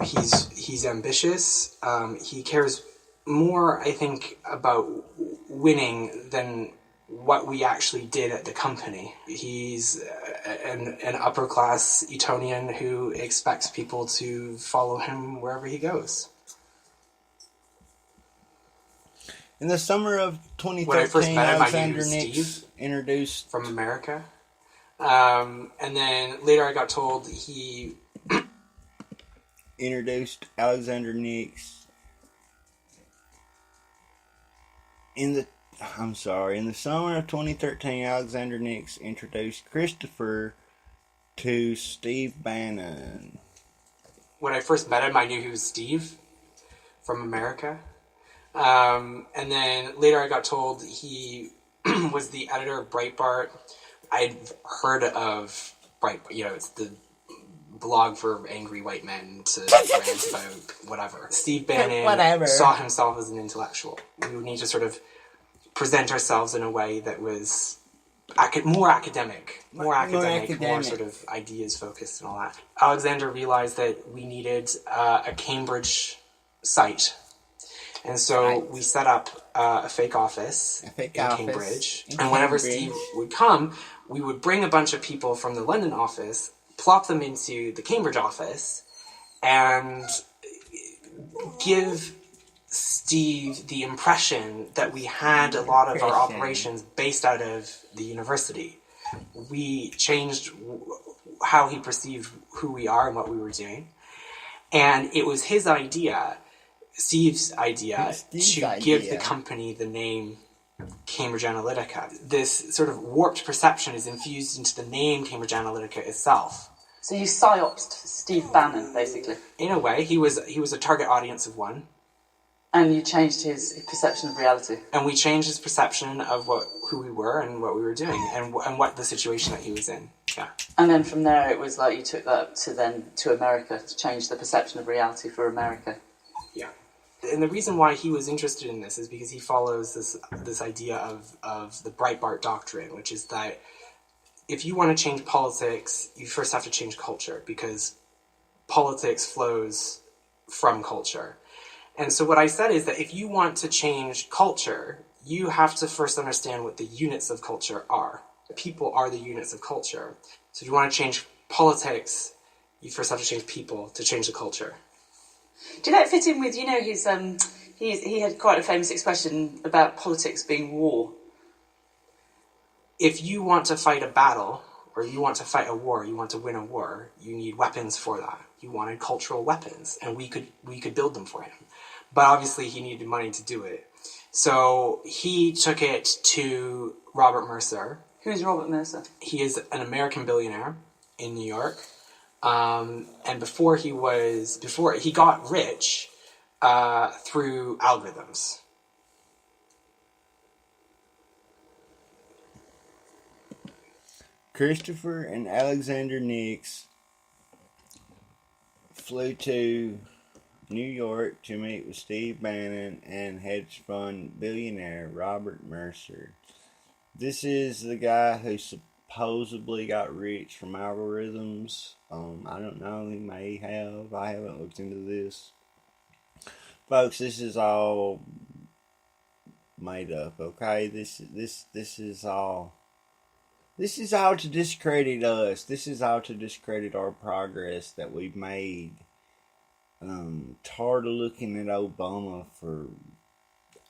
Speaker 3: He's ambitious. He cares more, I think, about winning than what we actually did at the company. He's an upper class Etonian who expects people to follow him wherever he goes.
Speaker 1: In the summer of
Speaker 3: When I first
Speaker 1: 2013,
Speaker 3: met him, I knew he
Speaker 1: Alexander
Speaker 3: was
Speaker 1: Nix
Speaker 3: Steve
Speaker 1: introduced
Speaker 3: from America. And then later I got told he
Speaker 1: Alexander Nix in the summer of 2013, Alexander Nix introduced Christopher to Steve Bannon.
Speaker 3: When I first met him, I knew he was Steve from America. And then later I got told he was the editor of Breitbart. I'd heard of Breitbart, it's the blog for angry white men to rant about whatever. Steve Bannon saw himself as an intellectual. We would need to sort of present ourselves in a way that was more academic, more sort of ideas focused and all that. Alexander realized that we needed a Cambridge site. And so we set up a fake office in Cambridge. And whenever Steve would come, we would bring a bunch of people from the London office, plop them into the Cambridge office, and give Steve the impression that we had a lot of our operations based out of the university. We changed how he perceived who we are and what we were doing. And it was his idea, Steve's idea, give the company the name Cambridge Analytica. This sort of warped perception is infused into the name Cambridge Analytica itself.
Speaker 2: So you psyopsed Steve Bannon, basically.
Speaker 3: In a way, he was a target audience of one.
Speaker 2: And you changed his perception of reality.
Speaker 3: And we changed his perception of who we were and what we were doing and what the situation that he was in. Yeah.
Speaker 2: And then from there, it was like you took that to America to change the perception of reality for America.
Speaker 3: Yeah. And the reason why he was interested in this is because he follows this idea of the Breitbart doctrine, which is that if you want to change politics, you first have to change culture, because politics flows from culture. And so what I said is that if you want to change culture, you have to first understand what the units of culture are. People are the units of culture. So if you want to change politics, you first have to change people to change the culture.
Speaker 2: Do that fit in with, his he had quite a famous expression about politics being war.
Speaker 3: If you want to fight a battle, or you want to fight a war, you want to win a war, you need weapons for that. You wanted cultural weapons, and we could build them for him. But obviously he needed money to do it. So he took it to Robert Mercer.
Speaker 2: Who's Robert Mercer?
Speaker 3: He is an American billionaire in New York. And before he got rich through algorithms.
Speaker 1: Christopher and Alexander Nix flew to New York to meet with Steve Bannon and hedge fund billionaire Robert Mercer. This is the guy who supposedly got rich from algorithms. I don't know, he may have. I haven't looked into this. Folks, this is all made up, okay? This is all to discredit us. This is all to discredit our progress that we've made. Tired of looking at Obama for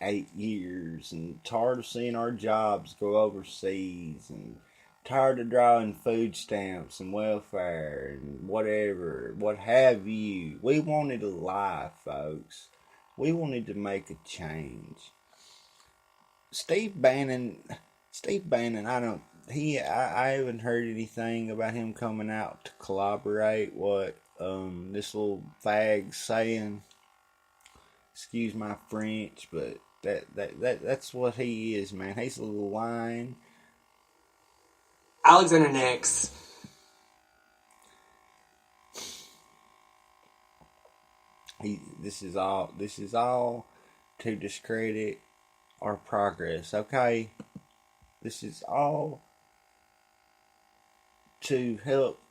Speaker 1: 8 years, and tired of seeing our jobs go overseas, and tired of drawing food stamps and welfare and whatever, what have you. We wanted a life, folks. We wanted to make a change. Steve Bannon, I haven't heard anything about him coming out to collaborate what this little fag's saying. Excuse my French, but that's what he is, man. He's a little lying.
Speaker 3: Alexander Nix.
Speaker 1: This is all to discredit our progress, okay? This is all to help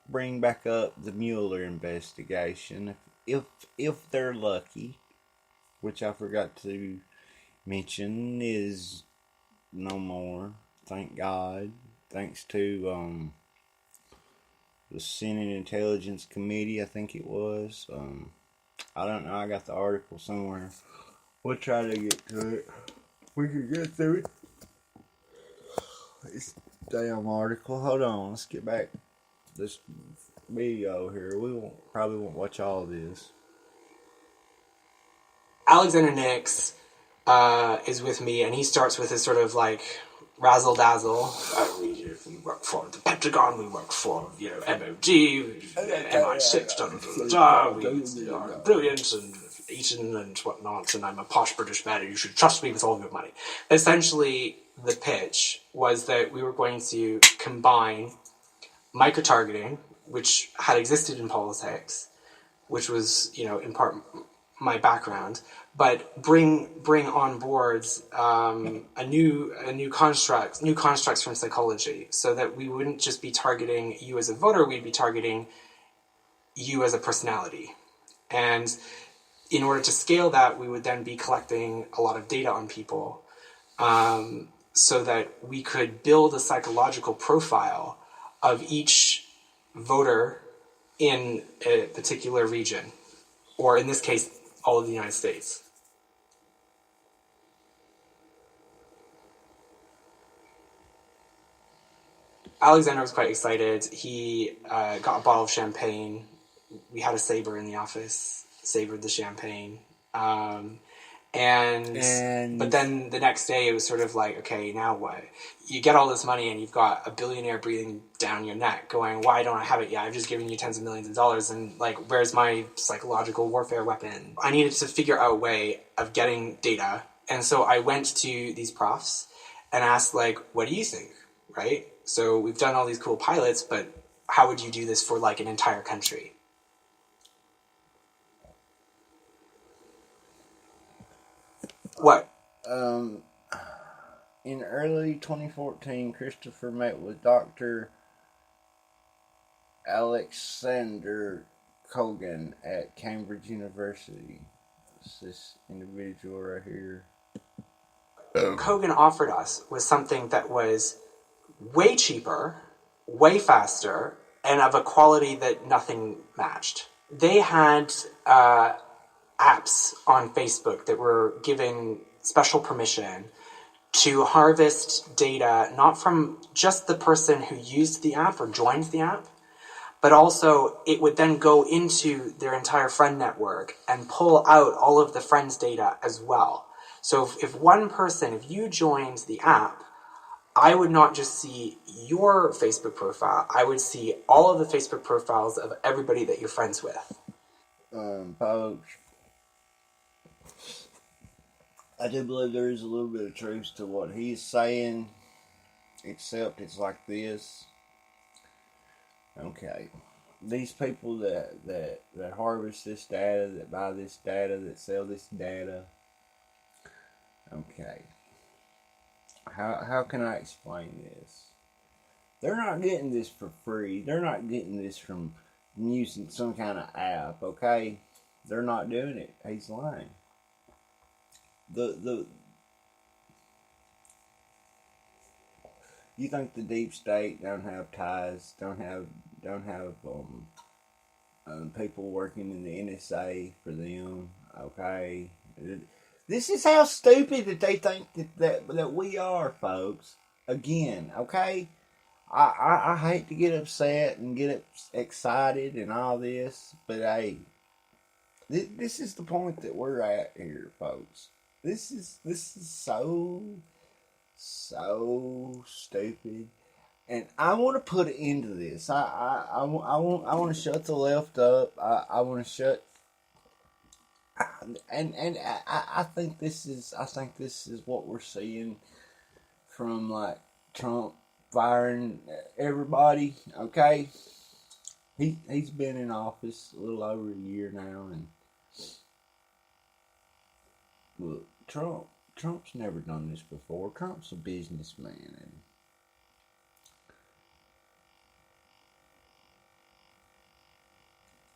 Speaker 1: bring back up the Mueller investigation, if they're lucky, which I forgot to mention is no more. Thank God. Thanks to the Senate Intelligence Committee, I think it was. I don't know. I got the article somewhere. We'll try to get to it. We can get through it. This damn article. Hold on. Let's get back this video here. Probably won't watch all of this.
Speaker 3: Alexander Nix is with me, and he starts with his sort of like razzle dazzle. We work for the Pentagon. We work for MOD, MI6. We are brilliant and Eton and whatnot. And I'm a posh British man, and you should trust me with all your money. Essentially, the pitch was that we were going to combine micro-targeting, which had existed in politics, which was, in part my background, but bring on boards new constructs from psychology, so that we wouldn't just be targeting you as a voter, we'd be targeting you as a personality. And in order to scale that, we would then be collecting a lot of data on people, so that we could build a psychological profile of each voter in a particular region, or in this case, all of the United States. Alexander was quite excited. He got a bottle of champagne. We had a saber in the office, savored the champagne. But then the next day it was sort of like, okay, now what? You get all this money and you've got a billionaire breathing down your neck going, why don't I have it yet? I've just given you tens of millions of dollars, and like, where's my psychological warfare weapon? I needed to figure out a way of getting data. And so I went to these profs and asked, like, what do you think, right? So we've done all these cool pilots, but how would you do this for like an entire country? What?
Speaker 1: In early 2014, Christopher met with Dr. Alexander Kogan at Cambridge University. It's this individual right here.
Speaker 3: Kogan offered us was something that was way cheaper, way faster, and of a quality that nothing matched. They had apps on Facebook that were given special permission to harvest data, not from just the person who used the app or joined the app, but also it would then go into their entire friend network and pull out all of the friends' data as well. So if you joined the app, I would not just see your Facebook profile, I would see all of the Facebook profiles of everybody that you're friends with.
Speaker 1: Folks, I do believe there is a little bit of truth to what he's saying, except it's like this. Okay, these people that harvest this data, that buy this data, that sell this data, okay, how can I explain this? They're not getting this for free. They're not getting this from using some kind of app, okay? They're not doing it. He's lying. You think the deep state don't have ties, don't have people working in the NSA for them, okay? This is how stupid that they think that we are, folks. Again, okay? I hate to get upset and get excited and all this, but hey, this is the point that we're at here, folks. This is so stupid, and I want to put an end to this. I want to shut the left up. I want to shut, and I think this is what we're seeing from like Trump firing everybody. Okay, he's been in office a little over a year now, and look, Trump's never done this before. Trump's a businessman,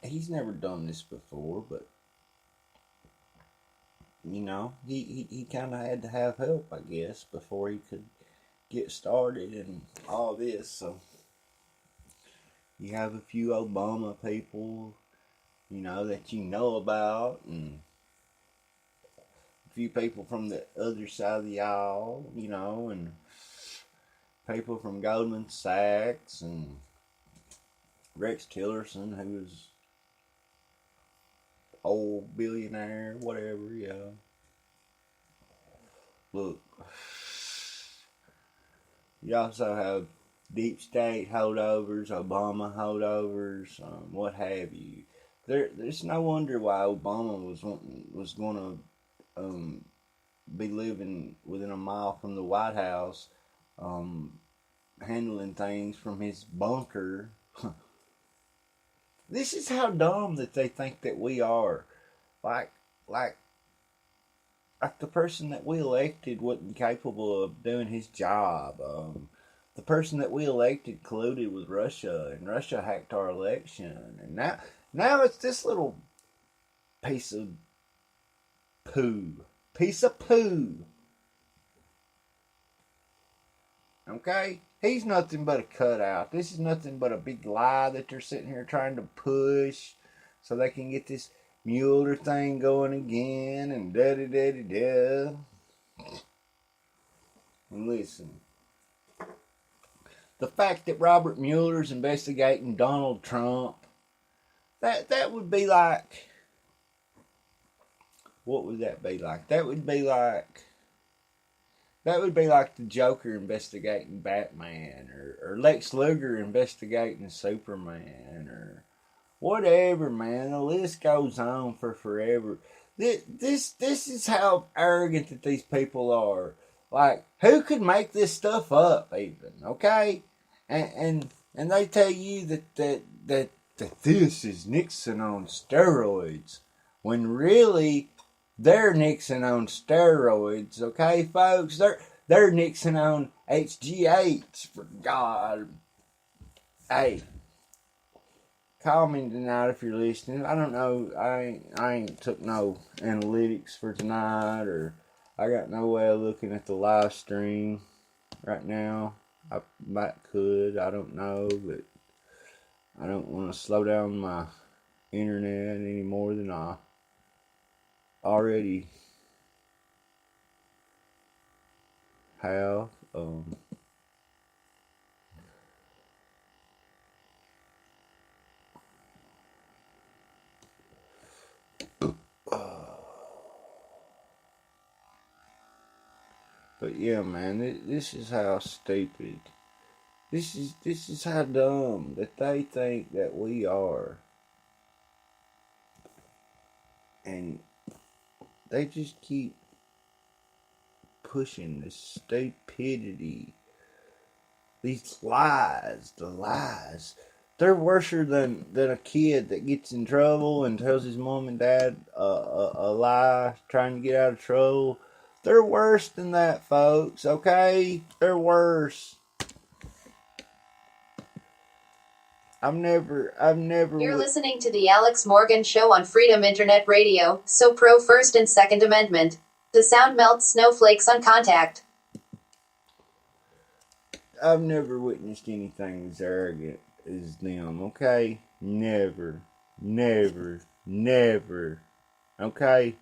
Speaker 1: and he's never done this before, but he kind of had to have help, I guess, before he could get started and all this. So you have a few Obama people, that you know about, and a few people from the other side of the aisle, and people from Goldman Sachs and Rex Tillerson, who was old billionaire, whatever, yeah. Look, you also have deep state holdovers, Obama holdovers, what have you. There's no wonder why Obama was going to be living within a mile from the White House, handling things from his bunker. This is how dumb that they think that we are. Like the person that we elected wasn't capable of doing his job. The person that we elected colluded with Russia, and Russia hacked our election. And now it's this little piece of poo. Okay? He's nothing but a cutout. This is nothing but a big lie that they're sitting here trying to push so they can get this Mueller thing going again and da-da-da-da-da. And listen, the fact that Robert Mueller's investigating Donald Trump, that would be like, what would that be like? That would be like the Joker investigating Batman, or Lex Luger investigating Superman, or whatever, man. The list goes on for forever. This is how arrogant that these people are. Like, who could make this stuff up even? Okay, and they tell you that this is Nixon on steroids, when really they're Nixon on steroids. Okay, folks, they're Nixon on HGH, for God. Hey, call me tonight if you're listening. I don't know. I ain't took no analytics for tonight, or I got no way of looking at the live stream right now. I might could. I don't know, but I don't want to slow down my internet any more than I already have. But yeah, man, this is how stupid. This is how dumb that they think that we are. And they just keep pushing this stupidity. These lies, the lies. They're worse than a kid that gets in trouble and tells his mom and dad a lie trying to get out of trouble. They're worse than that, folks, okay? They're worse. I've never.
Speaker 4: You're listening to the Alex Morgan Show on Freedom Internet Radio, so pro First and Second Amendment. The sound melts snowflakes on contact.
Speaker 1: I've never witnessed anything as arrogant as them, okay? Never. Okay?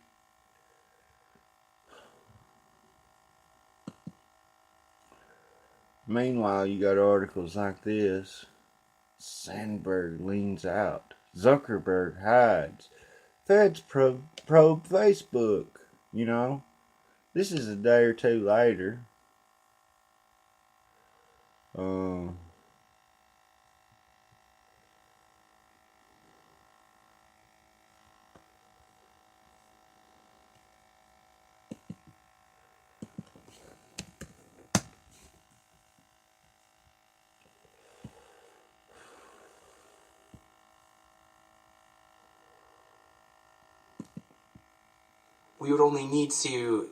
Speaker 1: Meanwhile, you got articles like this. Sandberg leans out. Zuckerberg hides. Feds probe Facebook. This is a day or two later.
Speaker 3: We would only need to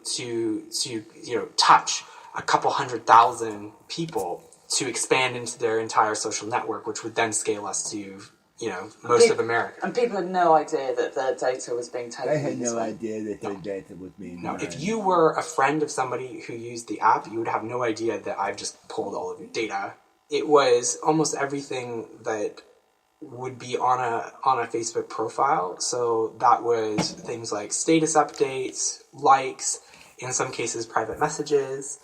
Speaker 3: touch a couple 100,000 people to expand into their entire social network, which would then scale us to most of America.
Speaker 2: And people had no idea that their data was being taken.
Speaker 1: They had
Speaker 2: this
Speaker 1: no
Speaker 2: way.
Speaker 1: idea that their data was being
Speaker 3: No,
Speaker 1: mined.
Speaker 3: if you were a friend of somebody who used the app, you would have no idea that I've just pulled all of your data. It was almost everything that would be on a Facebook profile. So that was things like status updates, likes, in some cases private messages.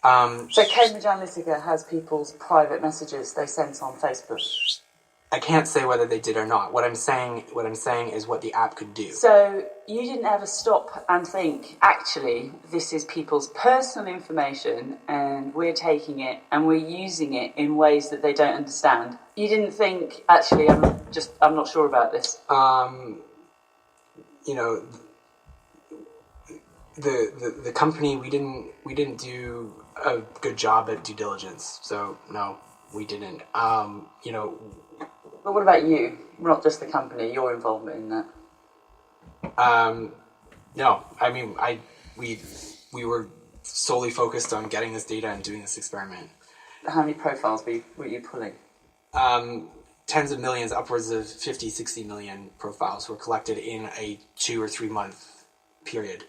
Speaker 2: So Cambridge Analytica has people's private messages they sent on Facebook.
Speaker 3: I can't say whether they did or not. What I'm saying is what the app could do.
Speaker 2: So you didn't ever stop and think, actually, this is people's personal information and we're taking it and we're using it in ways that they don't understand. You didn't think, actually, I'm not sure about this.
Speaker 3: The company, we didn't do a good job at due diligence. So no, we didn't.
Speaker 2: But what about you? Not just the company, your involvement in that.
Speaker 3: No, I mean, we were solely focused on getting this data and doing this experiment.
Speaker 2: How many profiles were you pulling?
Speaker 3: Tens of millions, upwards of 50, 60 million profiles were collected in a 2 or 3 month period.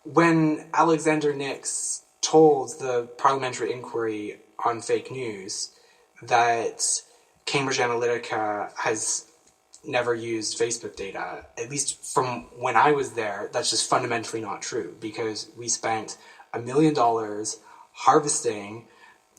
Speaker 3: When Alexander Nix told the parliamentary inquiry on fake news that Cambridge Analytica has never used Facebook data, at least from when I was there, that's just fundamentally not true, because we spent $1 million harvesting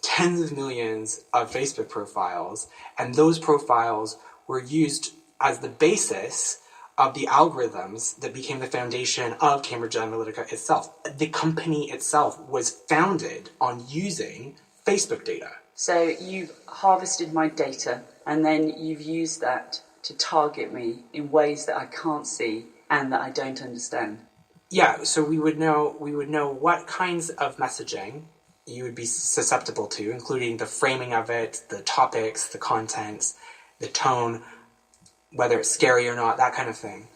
Speaker 3: tens of millions of Facebook profiles, and those profiles were used as the basis of the algorithms that became the foundation of Cambridge Analytica itself. The company itself was founded on using Facebook data.
Speaker 2: So you've harvested my data and then you've used that to target me in ways that I can't see and that I don't understand.
Speaker 3: Yeah, so we would know what kinds of messaging you would be susceptible to, including the framing of it, the topics, the contents, the tone, whether it's scary or not, that kind of thing.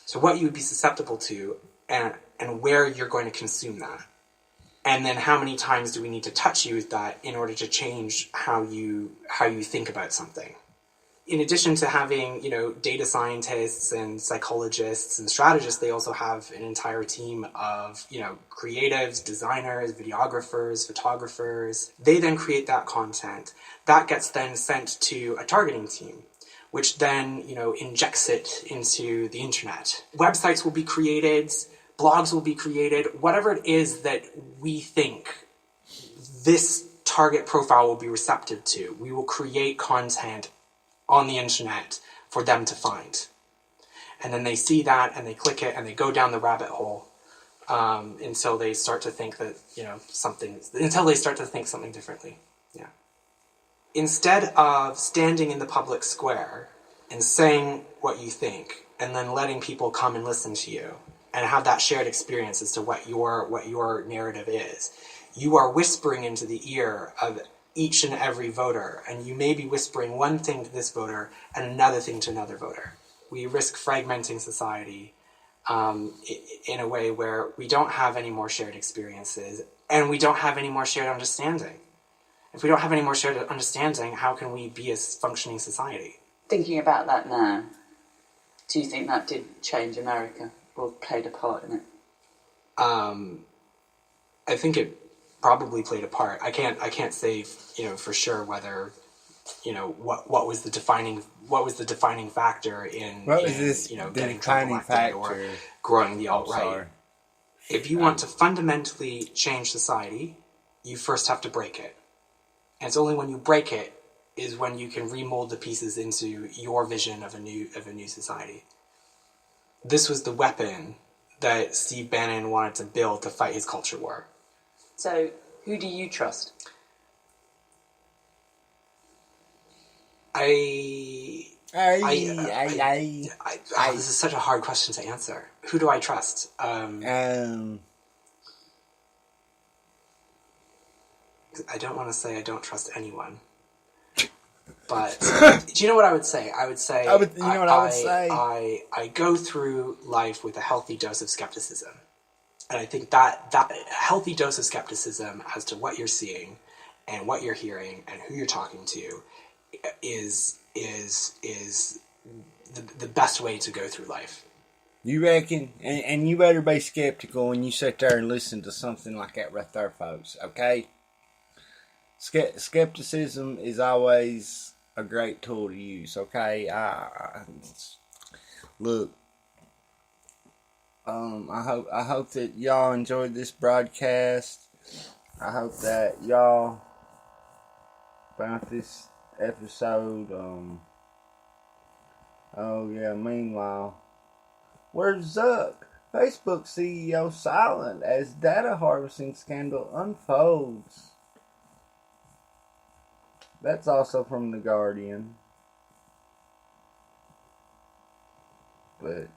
Speaker 3: So what you would be susceptible to and where you're going to consume that. And then how many times do we need to touch you with that in order to change how you think about something? In addition to having, data scientists and psychologists and strategists, they also have an entire team of, creatives, designers, videographers, photographers. They then create that content. That gets then sent to a targeting team, which then, injects it into the internet. Websites will be created, blogs will be created, whatever it is that we think this target profile will be receptive to. We will create content on the internet for them to find. And then they see that and they click it and they go down the rabbit hole until they start to think that, until they start to think something differently. Yeah. Instead of standing in the public square and saying what you think and then letting people come and listen to you and have that shared experience as to what your narrative is, you are whispering into the ear of each and every voter, and you may be whispering one thing to this voter and another thing to another voter. We risk fragmenting society in a way where we don't have any more shared experiences and we don't have any more shared understanding. If we don't have any more shared understanding, how can we be a functioning society?
Speaker 2: Thinking about that now, do you think that did change America or played a part in it?
Speaker 3: I think it probably played a part. I can't say for sure whether what was the defining factor in getting Trump elected or growing the alt-right. If you want to fundamentally change society, you first have to break it. And it's only when you break it is when you can remold the pieces into your vision of a new society. This was the weapon that Steve Bannon wanted to build to fight his culture war.
Speaker 2: So, who do you trust?
Speaker 3: This is such a hard question to answer. Who do I trust? I don't want to say I don't trust anyone. But do you know what I would say? I would say I go through life with a healthy dose of skepticism. And I think that healthy dose of skepticism as to what you're seeing and what you're hearing and who you're talking to is the best way to go through life.
Speaker 1: You reckon? And you better be skeptical when you sit there and listen to something like that right there, folks. Okay? Skepticism is always a great tool to use. Okay? Look. I hope that y'all enjoyed this broadcast. I hope that y'all found this episode. Oh yeah. Meanwhile, where's Zuck? Facebook CEO silent as data harvesting scandal unfolds. That's also from The Guardian. But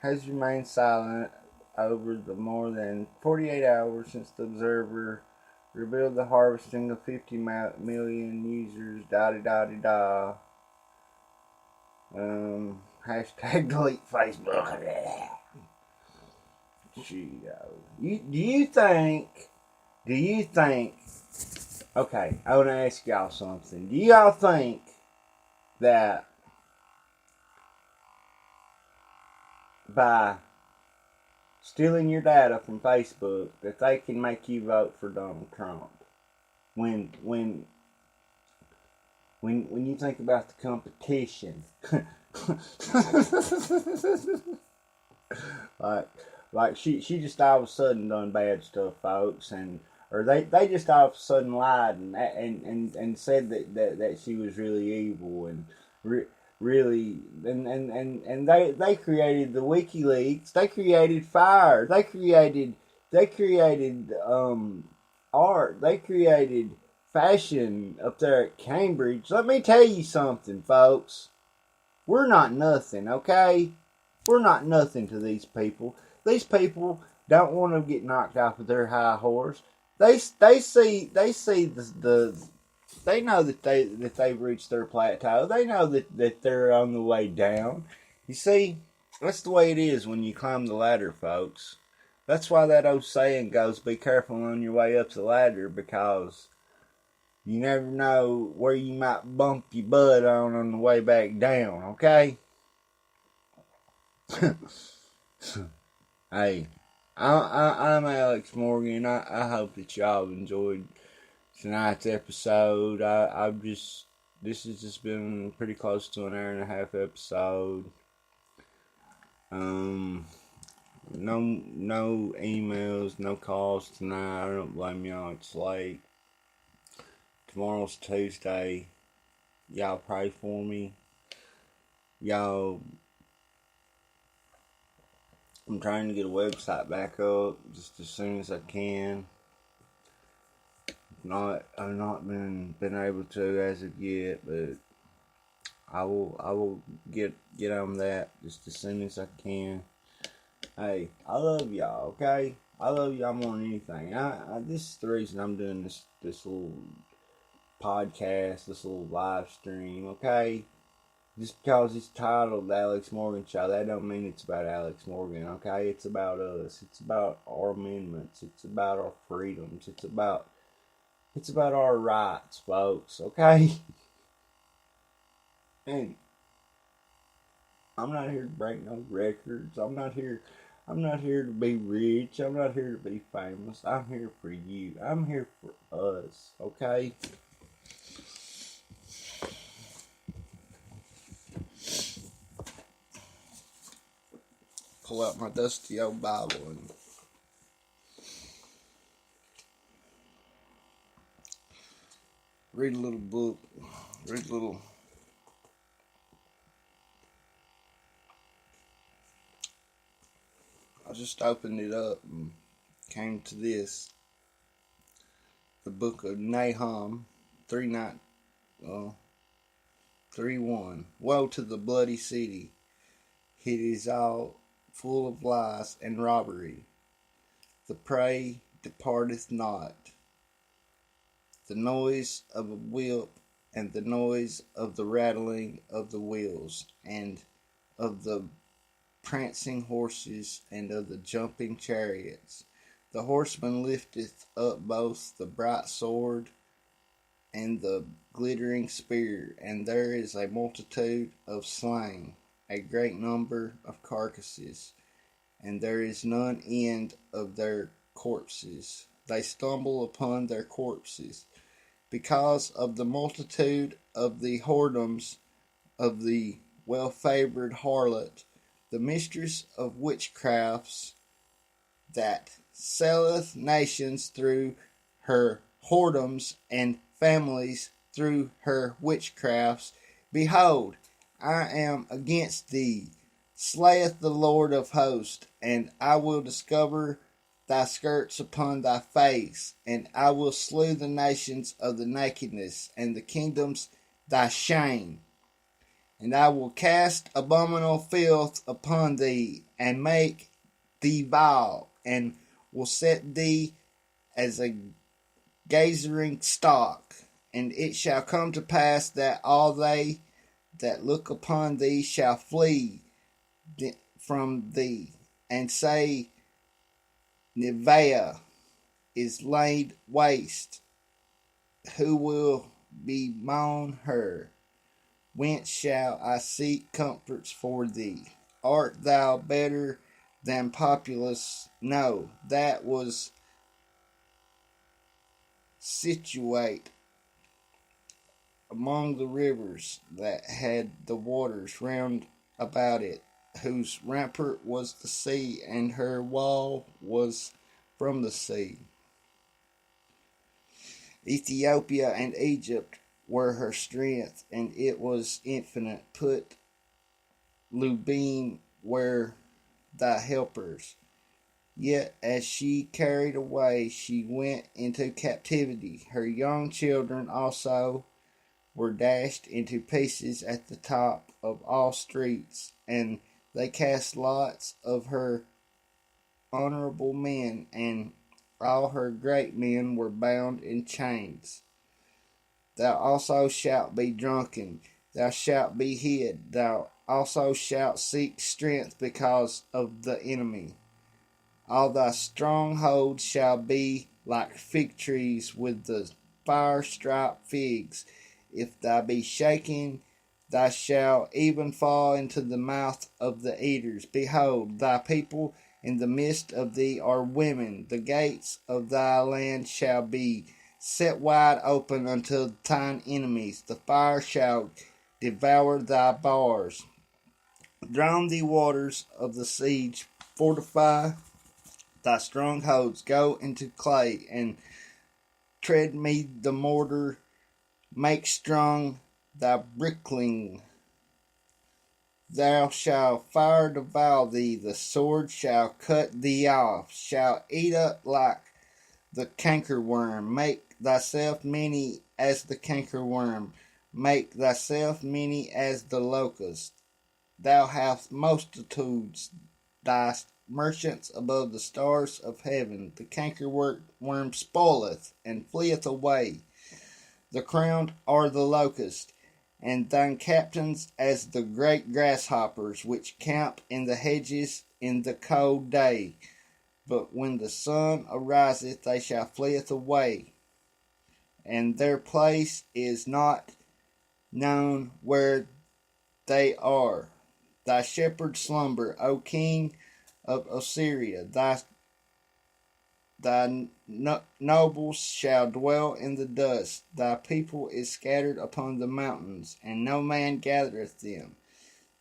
Speaker 1: has remained silent over the more than 48 hours since the Observer revealed the harvesting of 50 million users. Da. Hashtag delete Facebook. Do you think? Okay, I want to ask y'all something. Do y'all think that by stealing your data from Facebook that they can make you vote for Donald Trump? When you think about the competition, like she just all of a sudden done bad stuff, folks, or they just all of a sudden lied and said that she was really evil and really and they created the WikiLeaks, they created fire, they created art, they created fashion up there at Cambridge. Let me tell you something, folks. We're not nothing, okay? We're not nothing to these people. These people don't want to get knocked off of their high horse. They see they know that they've reached their plateau. They know that they're on the way down. You see, that's the way it is when you climb the ladder, folks. That's why that old saying goes, be careful on your way up the ladder, because you never know where you might bump your butt on the way back down, okay? Hey, I'm Alex Morgan. I hope that y'all enjoyed tonight's episode. This has just been pretty close to an hour and a half episode. No emails, no calls tonight. I don't blame y'all. It's late. Tomorrow's Tuesday. Y'all pray for me. Y'all, I'm trying to get a website back up just as soon as I can. I've not been able to as of yet, but I will get on that just as soon as I can. Hey, I love y'all, okay? I love y'all more than anything. This is the reason I'm doing this little podcast, this little live stream, okay? Just because it's titled Alex Morgan Show, that don't mean it's about Alex Morgan, okay? It's about us. It's about our amendments. It's about our freedoms. It's about our rights, folks, okay? And I'm not here to break no records. I'm not here to be rich. I'm not here to be famous. I'm here for you. I'm here for us, okay? Pull out my dusty old Bible and read a little book. I just opened it up and came to this. The book of Nahum 3:1. Woe to the bloody city. It is all full of lies and robbery. The prey departeth not. The noise of a whip, and the noise of the rattling of the wheels, and of the prancing horses, and of the jumping chariots. The horseman lifteth up both the bright sword and the glittering spear, and there is a multitude of slain, a great number of carcasses, and there is none end of their corpses. They stumble upon their corpses, because of the multitude of the whoredoms of the well favored harlot, the mistress of witchcrafts, that selleth nations through her whoredoms, and families through her witchcrafts. Behold, I am against thee, saith the Lord of hosts, and I will discover thy skirts upon thy face, and I will slew the nations of the nakedness, and the kingdoms thy shame. And I will cast abominable filth upon thee, and make thee vile, and will set thee as a gazing stock. And it shall come to pass that all they that look upon thee shall flee from thee, and say, Nevaeh is laid waste. Who will bemoan her? Whence shall I seek comforts for thee? Art thou better than Populus? No, that was situate among the rivers that had the waters round about it, whose rampart was the sea, and her wall was from the sea. Ethiopia and Egypt were her strength, and it was infinite. Put Lubim were thy helpers. Yet as she carried away, she went into captivity. Her young children also were dashed into pieces at the top of all streets, and they cast lots of her honorable men, and all her great men were bound in chains. Thou also shalt be drunken, thou shalt be hid, thou also shalt seek strength because of the enemy. All thy strongholds shall be like fig trees with the fire-striped figs. If thou be shaken, thou shalt even fall into the mouth of the eaters. Behold, thy people in the midst of thee are women. The gates of thy land shall be set wide open unto thine enemies. The fire shall devour thy bars. Drown the waters of the siege. Fortify thy strongholds. Go into clay, and tread me the mortar. Make strong thy brickling. Thou shalt fire devour thee, the sword shall cut thee off, shall eat up like the cankerworm. Make thyself many as the cankerworm, make thyself many as the locust. Thou hast multitudes, thy merchants above the stars of heaven. The cankerworm spoileth and fleeth away. The crowned are the locusts, and thine captains as the great grasshoppers, which camp in the hedges in the cold day. But when the sun ariseth, they shall fleeth away, and their place is not known where they are. Thy shepherds slumber, O king of Assyria. Thy nobles shall dwell in the dust. Thy people is scattered upon the mountains, and no man gathereth them.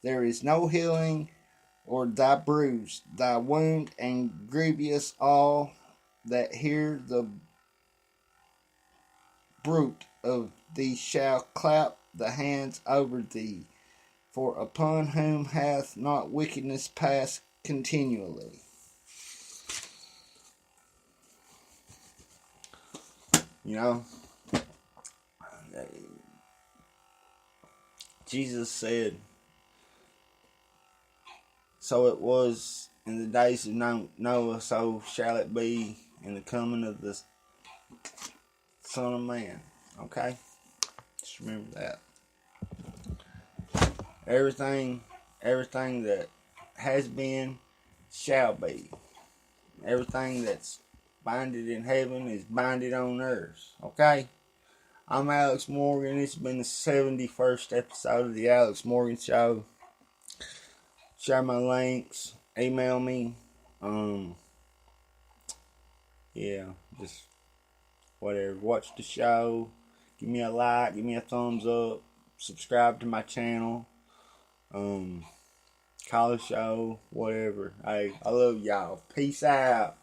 Speaker 1: There is no healing or thy bruise, thy wound and grievous. All that hear the bruit of thee shall clap the hands over thee. For upon whom hath not wickedness passed continually? You know, Jesus said, so it was in the days of Noah, so shall it be in the coming of the Son of Man. Okay? Just remember that. Everything that has been shall be. Everything that's binded in heaven is binded on earth. Okay? I'm Alex Morgan. It's been the 71st episode of the Alex Morgan Show. Share my links. Email me. Yeah, just whatever. Watch the show. Give me a like. Give me a thumbs up. Subscribe to my channel. Call the show. Whatever. Hey, I love y'all. Peace out.